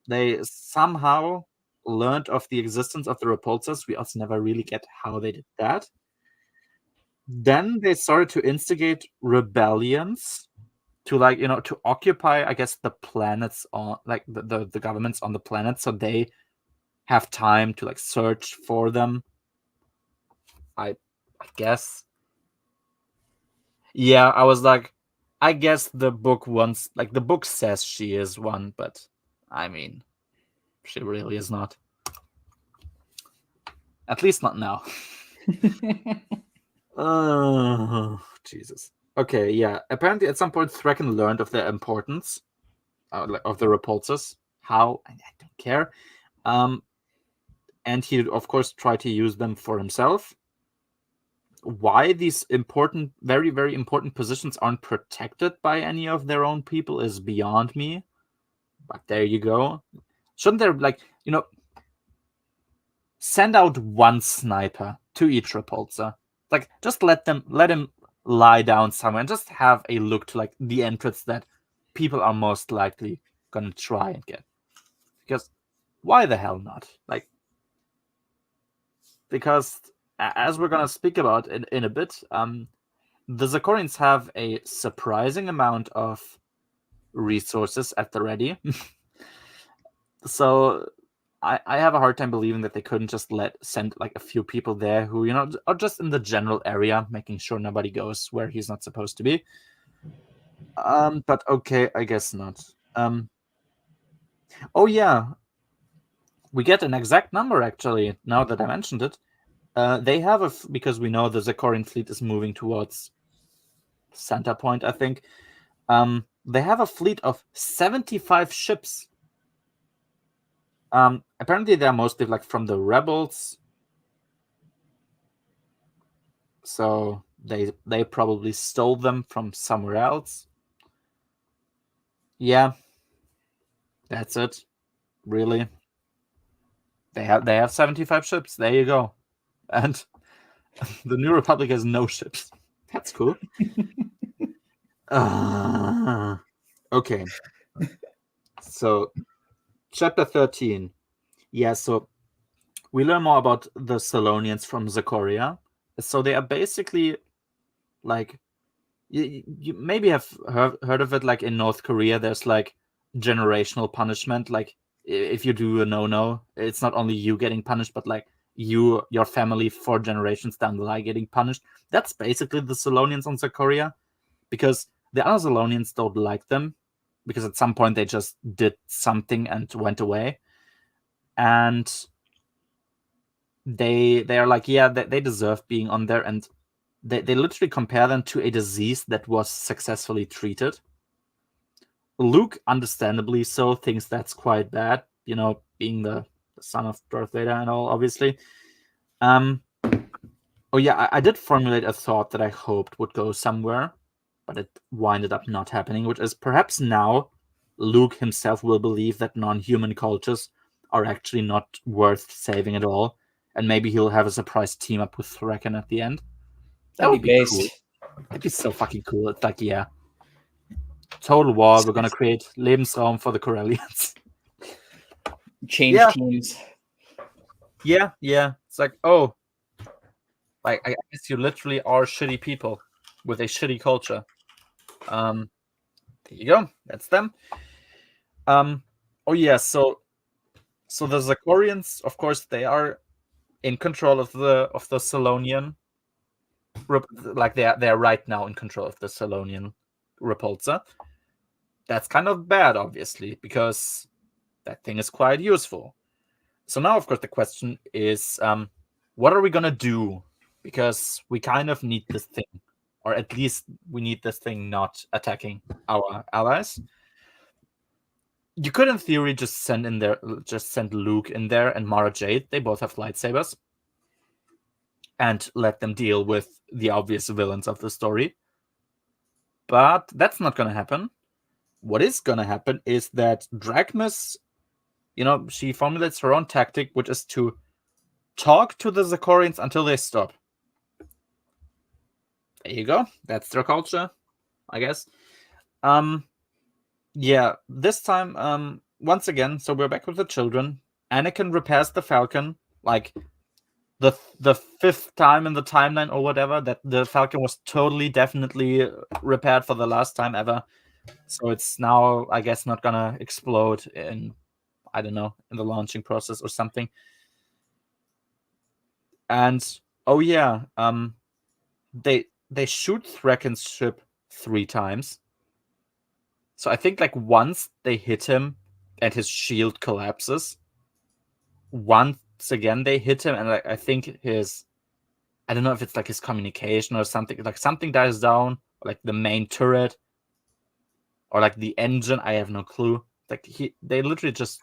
They somehow learned of the existence of the repulsors. We also never really get how they did that. Then they started to instigate rebellions to to occupy, I guess, the planets on the governments on the planet, so they have time to search for them. I guess. Yeah, I was like, I guess the book wants the book says she is one, but I mean, she really is not. At least not now. Oh, Jesus. Okay, yeah. Apparently, at some point, Thraken learned of their importance, of the repulsors. How? I don't care. And he, of course, tried to use them for himself. Why these important, very, very important positions aren't protected by any of their own people is beyond me. But there you go. Shouldn't there, send out one sniper to each repulsor? Just let him lie down somewhere and just have a look to the entrance that people are most likely gonna try and get. Because why the hell not? Because as we're gonna speak about in a bit, the Zachorians have a surprising amount of resources at the ready. So I have a hard time believing that they couldn't just send a few people there who are just in the general area, making sure nobody goes where he's not supposed to be. But okay, I guess not. Oh yeah, we get an exact number actually. Now that I mentioned it, they have because we know the Zachorian fleet is moving towards Centerpoint, I think. They have a fleet of 75 ships. Apparently they're mostly from the rebels, so they probably stole them from somewhere else. Yeah, that's it. Really, they have 75 ships. There you go, and the New Republic has no ships. That's cool. Okay, so chapter 13. Yeah, so we learn more about the Salonians from Zakoria. So they are basically you maybe have heard of it, in North Korea there's generational punishment. If you do a no, it's not only you getting punished, but your family 4 generations down the line getting punished. That's basically the Salonians on Zakoria, because the other Salonians don't like them, because at some point they just did something and went away, and they are yeah, they deserve being on there, and they literally compare them to a disease that was successfully treated. Luke, understandably so, thinks that's quite bad, being the son of Darth Vader and all, obviously. Oh yeah, I did formulate a thought that I hoped would go somewhere, but it winded up not happening, which is perhaps now Luke himself will believe that non-human cultures are actually not worth saving at all, and maybe he'll have a surprise team up with Thraken at the end. That would be cool. That'd be so fucking cool. It's yeah. Total war. We're gonna create Lebensraum for the Corellians. Change teams. Yeah. It's oh, I guess you literally are shitty people with a shitty culture. There you go. That's them. Oh yeah. So the Zachorians, of course, they are in control of the Salonian. They are right now in control of the Salonian repulsor. That's kind of bad, obviously, because that thing is quite useful. So now, of course, the question is, what are we gonna do? Because we kind of need this thing, or at least we need this thing not attacking our allies. You could, in theory, just send Luke in there and Mara Jade. They both have lightsabers, and let them deal with the obvious villains of the story. But that's not gonna happen. What is gonna happen is that Drachmis, she formulates her own tactic, which is to talk to the Zachorians until they stop. There you go. That's their culture. I guess. Yeah, this time, once again, so we're back with the children. Anakin repairs the Falcon, like the fifth time in the timeline or whatever, that the Falcon was totally, definitely repaired for the last time ever. So it's now, I guess, not gonna explode in, I don't know, in the launching process or something. And oh yeah, they shoot Thraken's ship 3 times. So I think like once they hit him and his shield collapses. Once again they hit him and like I think I don't know if it's like his communication or something, like something dies down, like the main turret or like the engine. I have no clue. Like they literally just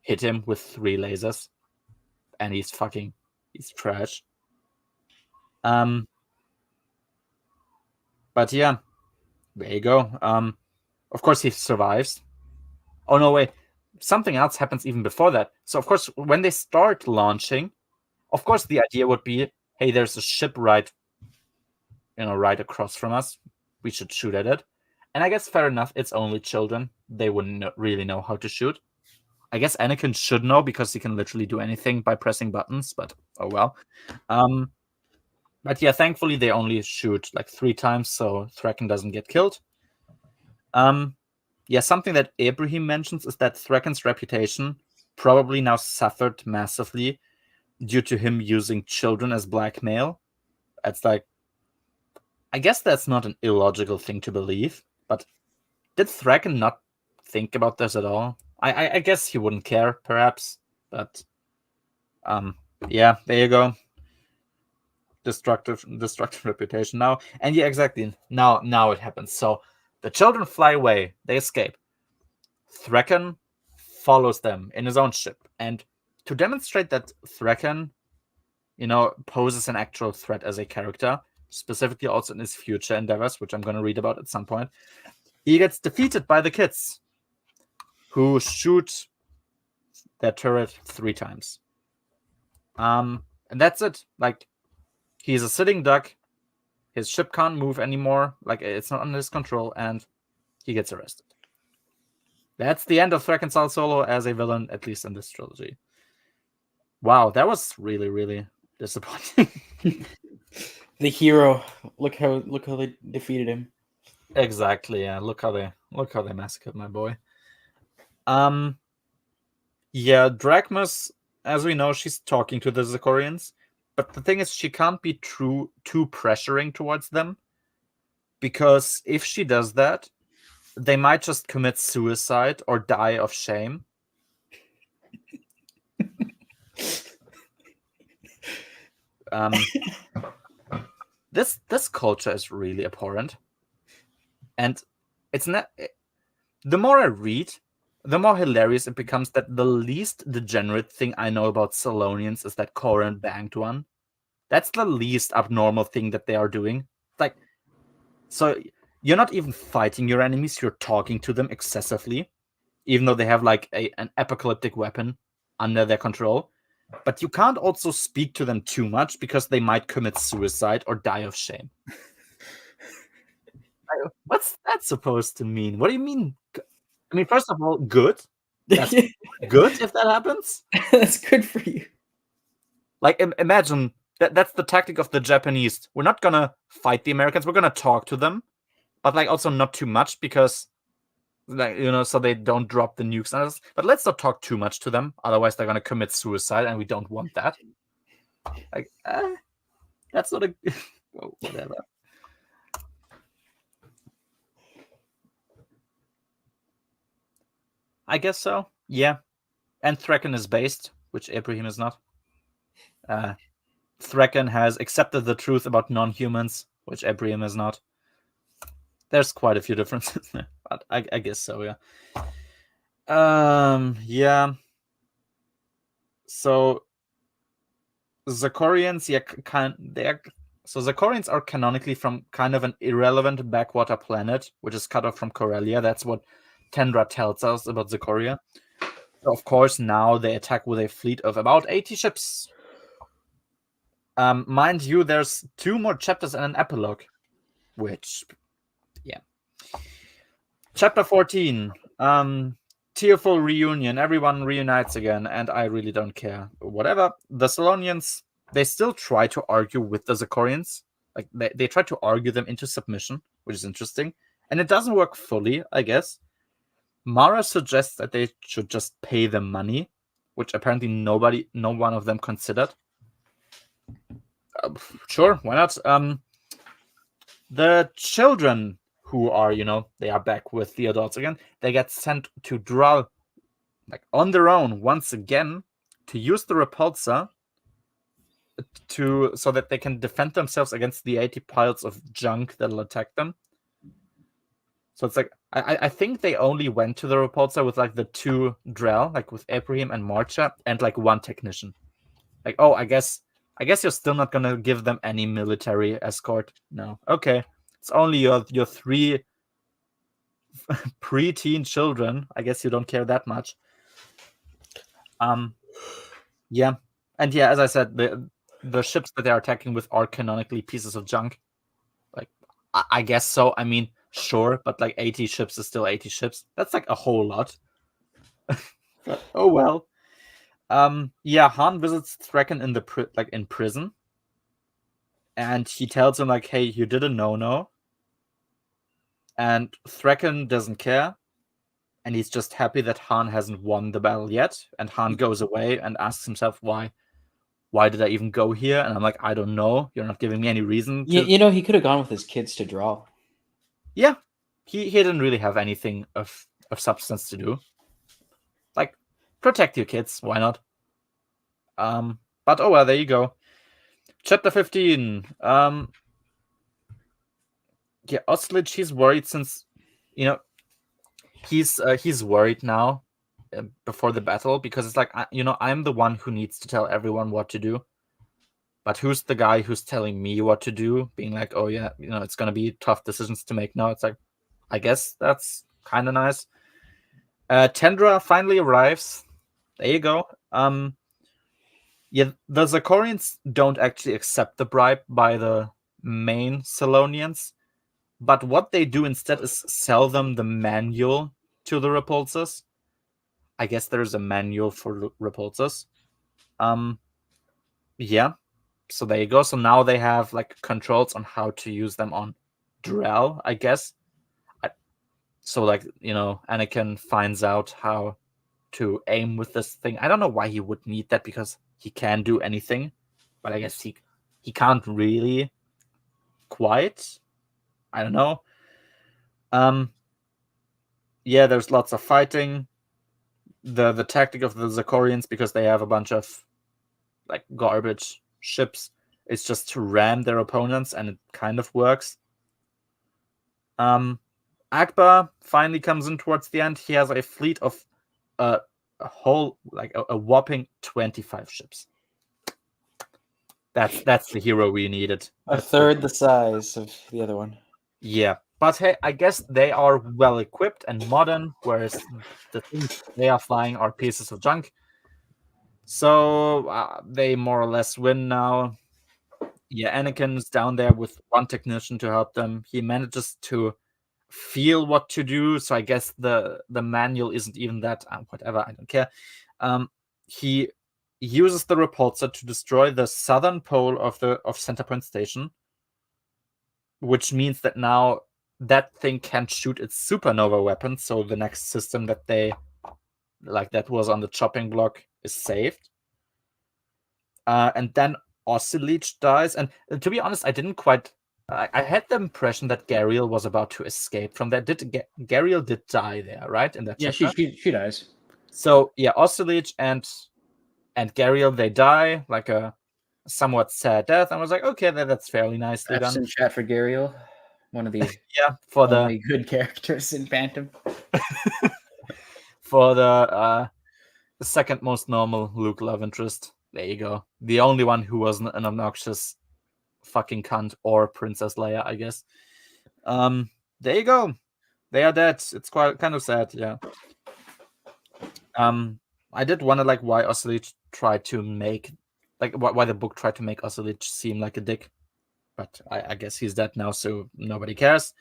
hit him with 3 lasers, and he's trash. But yeah, there you go. Of course he survives. Oh no, wait. Something else happens even before that. So of course, when they start launching, of course the idea would be, hey, there's a ship right across from us. We should shoot at it. And I guess fair enough, it's only children. They wouldn't really know how to shoot. I guess Anakin should know because he can literally do anything by pressing buttons, but oh well. But yeah, thankfully they only shoot like 3 times, so Thraken doesn't get killed. Yeah, something that Ibrahim mentions is that Thraken's reputation probably now suffered massively due to him using children as blackmail. It's like, I guess that's not an illogical thing to believe, but did Thraken not think about this at all? I guess he wouldn't care, perhaps, but yeah, there you go. Destructive reputation now. And yeah, exactly. Now it happens. So the children fly away, they escape. Thraken follows them in his own ship. And to demonstrate that Thraken, poses an actual threat as a character, specifically also in his future endeavors, which I'm going to read about at some point, he gets defeated by the kids, who shoot their turret 3 times. And that's it. Like, he's a sitting duck. His ship can't move anymore. Like, it's not under his control, and he gets arrested. That's the end of Thraken Sal Solo as a villain, at least in this trilogy. Wow, that was really, really disappointing. The hero. Look how they defeated him. Exactly. Yeah. Look how they massacred my boy. Yeah, Drachmas, as we know, she's talking to the Zecorians, but the thing is, she can't be too pressuring towards them, because if she does that, they might just commit suicide or die of shame. This culture is really abhorrent, and it's not. The more I read, the more hilarious it becomes that the least degenerate thing I know about Salonians is that Corran banged one. That's the least abnormal thing that they are doing. Like, so you're not even fighting your enemies, you're talking to them excessively, even though they have like an apocalyptic weapon under their control. But you can't also speak to them too much because they might commit suicide or die of shame. What's that supposed to mean? What do you mean? I mean, first of all, good. That's good if that happens. That's good for you. Like, imagine that's the tactic of the Japanese. We're not gonna fight the Americans. We're gonna talk to them, but like also not too much, because like, so they don't drop the nukes on us. But let's not talk too much to them, otherwise they're gonna commit suicide, and we don't want that. Like, that's not a well, whatever. I guess so. Yeah, and Thraken is based, which Ibrahim is not. Thraken has accepted the truth about non-humans, which Ibrahim is not. There's quite a few differences there, but I guess so. Yeah. Yeah. So Zecorians, yeah, so Zecorians are canonically from kind of an irrelevant backwater planet, which is cut off from Corellia. That's what Tendra tells us about Zecoria. So of course, now they attack with a fleet of about 80 ships. Mind you, there's 2 more chapters and an epilogue, which, yeah, Chapter 14. Tearful reunion. Everyone reunites again, and I really don't care. Whatever. The Solonians, they still try to argue with the Zachorians. Like they try to argue them into submission, which is interesting. And it doesn't work fully, I guess. Mara suggests that they should just pay them money, which apparently no one of them considered. Sure, why not? The children who are, they are back with the adults again. They get sent to Dral, like on their own once again, to use the repulsor so that they can defend themselves against the 80 piles of junk that'll attack them. So it's like I think they only went to the repulsor with like the 2 Drell, like with Abraham and Marcha, and like 1 technician. Like, oh, I guess you're still not gonna give them any military escort. No, okay, it's only your 3 preteen children. I guess you don't care that much. Yeah, and yeah, as I said, the ships that they're attacking with are canonically pieces of junk. Like, I guess so. I mean, sure, but like 80 ships is still 80 ships. That's like a whole lot. But, oh well. Yeah, Han visits Thraken in in prison, and he tells him like, "Hey, you did a no-no," and Thraken doesn't care, and he's just happy that Han hasn't won the battle yet. And Han goes away and asks himself why did I even go here? And I'm like, I don't know. You're not giving me any reason to. He could have gone with his kids to draw. Yeah, he didn't really have anything of substance to do. Like, protect your kids, why not? But oh well, there you go. Chapter 15. Yeah, Oslich, he's worried since, he's worried now before the battle, because it's like, I'm the one who needs to tell everyone what to do. But who's the guy who's telling me what to do? Being like, oh yeah, it's gonna be tough decisions to make now. It's like, I guess that's kind of nice. Tendra finally arrives. There you go. Yeah, the Zachorians don't actually accept the bribe by the main Salonians, but what they do instead is sell them the manual to the repulsors. I guess there's a manual for repulsors. Yeah. So there you go. So now they have like controls on how to use them on Drell, I guess. So like, Anakin finds out how to aim with this thing. I don't know why he would need that, because he can do anything, but I guess he can't really quite. I don't know. Yeah, there's lots of fighting. The tactic of the Zachorians, because they have a bunch of like garbage ships, is just to ram their opponents, and it kind of works. Akbar finally comes in towards the end. He has a fleet of a whole, like a whopping 25 ships. That's the hero we needed. A third the size of the other one. Yeah, but hey, I guess they are well equipped and modern, whereas the things they are flying are pieces of junk. So they more or less win now. Yeah, Anakin's down there with 1 technician to help them. He manages to feel what to do, so I guess the manual isn't even that. Whatever, I don't care. He uses the repulsor to destroy the southern pole of Centerpoint Station, which means that now that thing can't shoot its supernova weapon. So the next system that that was on the chopping block is saved. And then Oscileach dies. And to be honest, I didn't quite. I had the impression that Gariel was about to escape from that. Gariel did die there, right? In that chapter? She dies. So yeah, Oscileach and Gariel, they die like a somewhat sad death. I was like, okay, that's fairly nicely done. In chat for Gariel, one of the yeah, for only good characters in Phantom. For the second most normal Luke love interest. There you go. The only one who wasn't an obnoxious fucking cunt or Princess Leia, I guess. There you go. They are dead. It's quite kind of sad, yeah. I did wonder like why Oscileach tried to make why the book tried to make Oscileach seem like a dick. But I guess he's dead now, so nobody cares.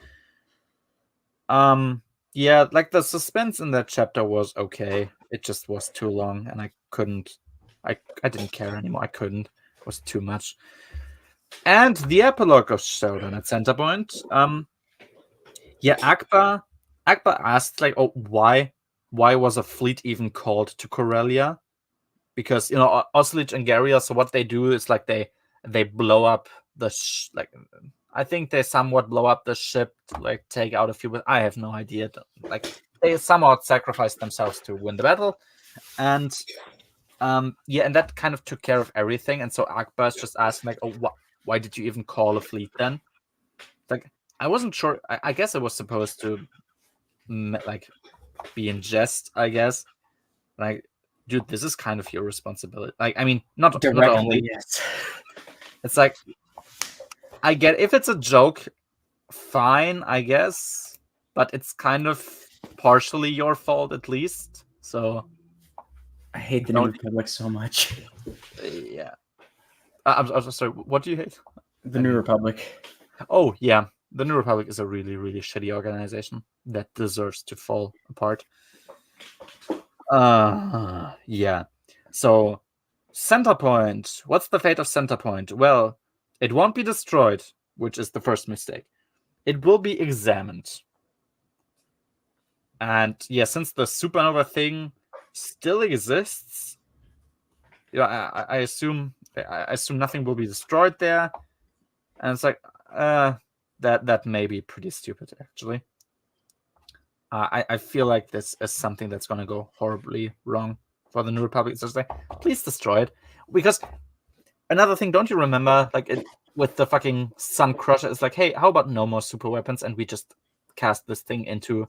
Yeah, yeah, like the suspense in that chapter was okay. It just was too long, and I couldn't. I didn't care anymore. I couldn't. It was too much. And the epilogue of Showdown at Centerpoint. Yeah, Akbar asked like, oh, why was a fleet even called to Corellia? Because Oslich and Garia. So what they do is like they blow up the like. I think they somewhat blow up the ship, to, like take out a few. But I have no idea. Like they somewhat sacrificed themselves to win the battle, and yeah, and that kind of took care of everything. And so Akbar's just asking like, oh, why did you even call a fleet then? Like I wasn't sure. I guess it was supposed to like be in jest. I guess like, dude, this is kind of your responsibility. Like, I mean, not only. Directly, yes. It's like I get if it's a joke, fine, I guess, but it's kind of partially your fault at least. So I hate the New Republic so much. yeah. I'm sorry. What do you hate? The New Republic. Oh yeah, the New Republic is a really really shitty organization that deserves to fall apart. Yeah. So Centerpoint. What's the fate of Centerpoint? Well, it won't be destroyed, which is the first mistake. It will be examined. And yeah, since the supernova thing still exists, yeah, I assume nothing will be destroyed there. And it's like that may be pretty stupid actually. I feel like this is something that's gonna go horribly wrong for the New Republic. It's just like, please destroy it. Because another thing, don't you remember, like with the fucking Sun Crusher, it's like, hey, how about no more super weapons and we just cast this thing into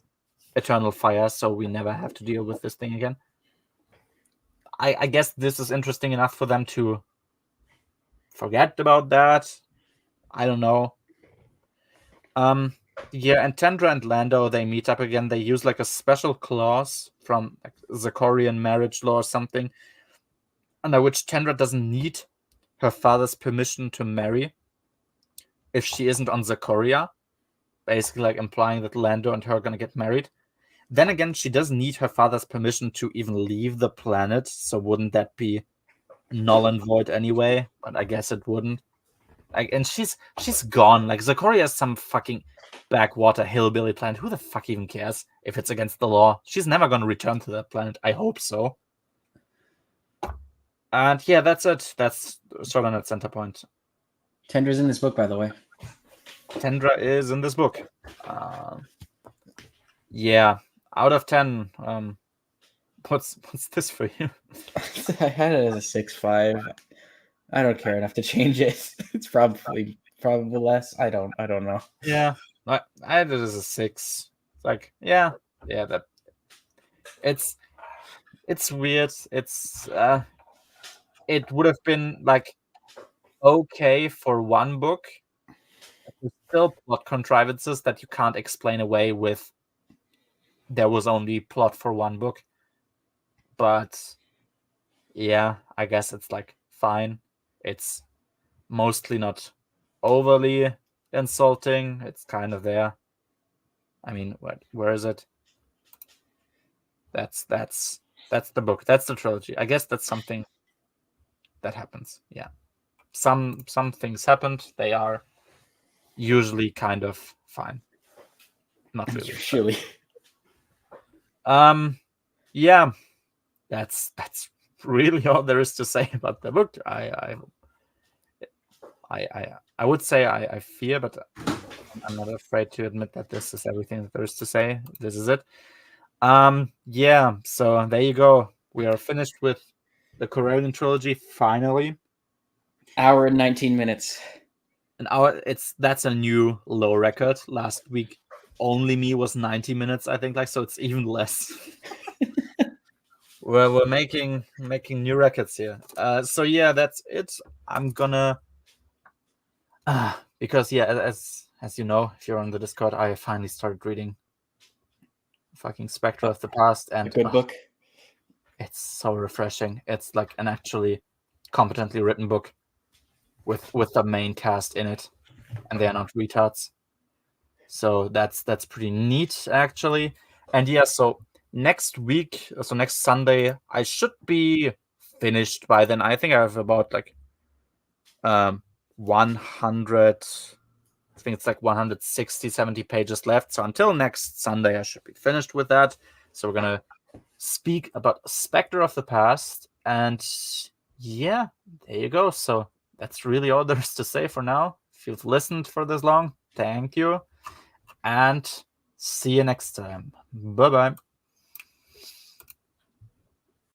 eternal fire so we never have to deal with this thing again? I guess this is interesting enough for them to forget about that. I don't know. Yeah, and Tendra and Lando, they meet up again. They use like a special clause from like Zachorian marriage law or something, under which Tendra doesn't need her father's permission to marry if she isn't on Zachoria, basically like implying that Lando and her are gonna get married. Then again, she doesn't need her father's permission to even leave the planet, so wouldn't that be null and void anyway? But I guess it wouldn't. Like, and she's gone. Like Zachoria is some fucking backwater hillbilly planet. Who the fuck even cares if it's against the law? She's never gonna return to that planet. I hope so. And yeah, that's it. That's Showdown at Centerpoint. Tendra's in this book, by the way. Tendra is in this book. Yeah, out of 10. What's this for you? I had it as a 6.5. I don't care enough to change it. It's probably less. I don't know. Yeah, I had it as a 6. It's like, yeah, that it's weird. It's it would have been like okay for one book. There's still plot contrivances that you can't explain away with there was only plot for one book. But yeah, I guess it's like fine. It's mostly not overly insulting. It's kind of there. I mean, where is it? That's the book. That's the trilogy. I guess that's something that happens. Yeah. Some things happened. They are usually kind of fine. Not really. Usually. Yeah. That's really all there is to say about the book. I would say I fear, but I'm not afraid to admit that this is everything that there is to say. This is it. Yeah, so there you go. We are finished with the Corellian trilogy finally. Hour and 19 minutes. An hour. That's a new low record. Last week, only me was 90 minutes. I think so. It's even less. we're making new records here. So yeah, that's it. I'm gonna because yeah, as you know, if you're on the Discord, I finally started reading fucking Spectre of the Past, and a good book. It's so refreshing. It's like an actually competently written book with the main cast in it, and they are not retards. So that's pretty neat actually. And yeah, so next week, so next Sunday, I should be finished by then. I think I have about like 100, I think it's like 160, 70 pages left. So until next Sunday, I should be finished with that. So we're gonna speak about Spectre of the Past. And yeah, there you go. So that's really all there is to say for now. If you've listened for this long, thank you. And see you next time. Bye bye.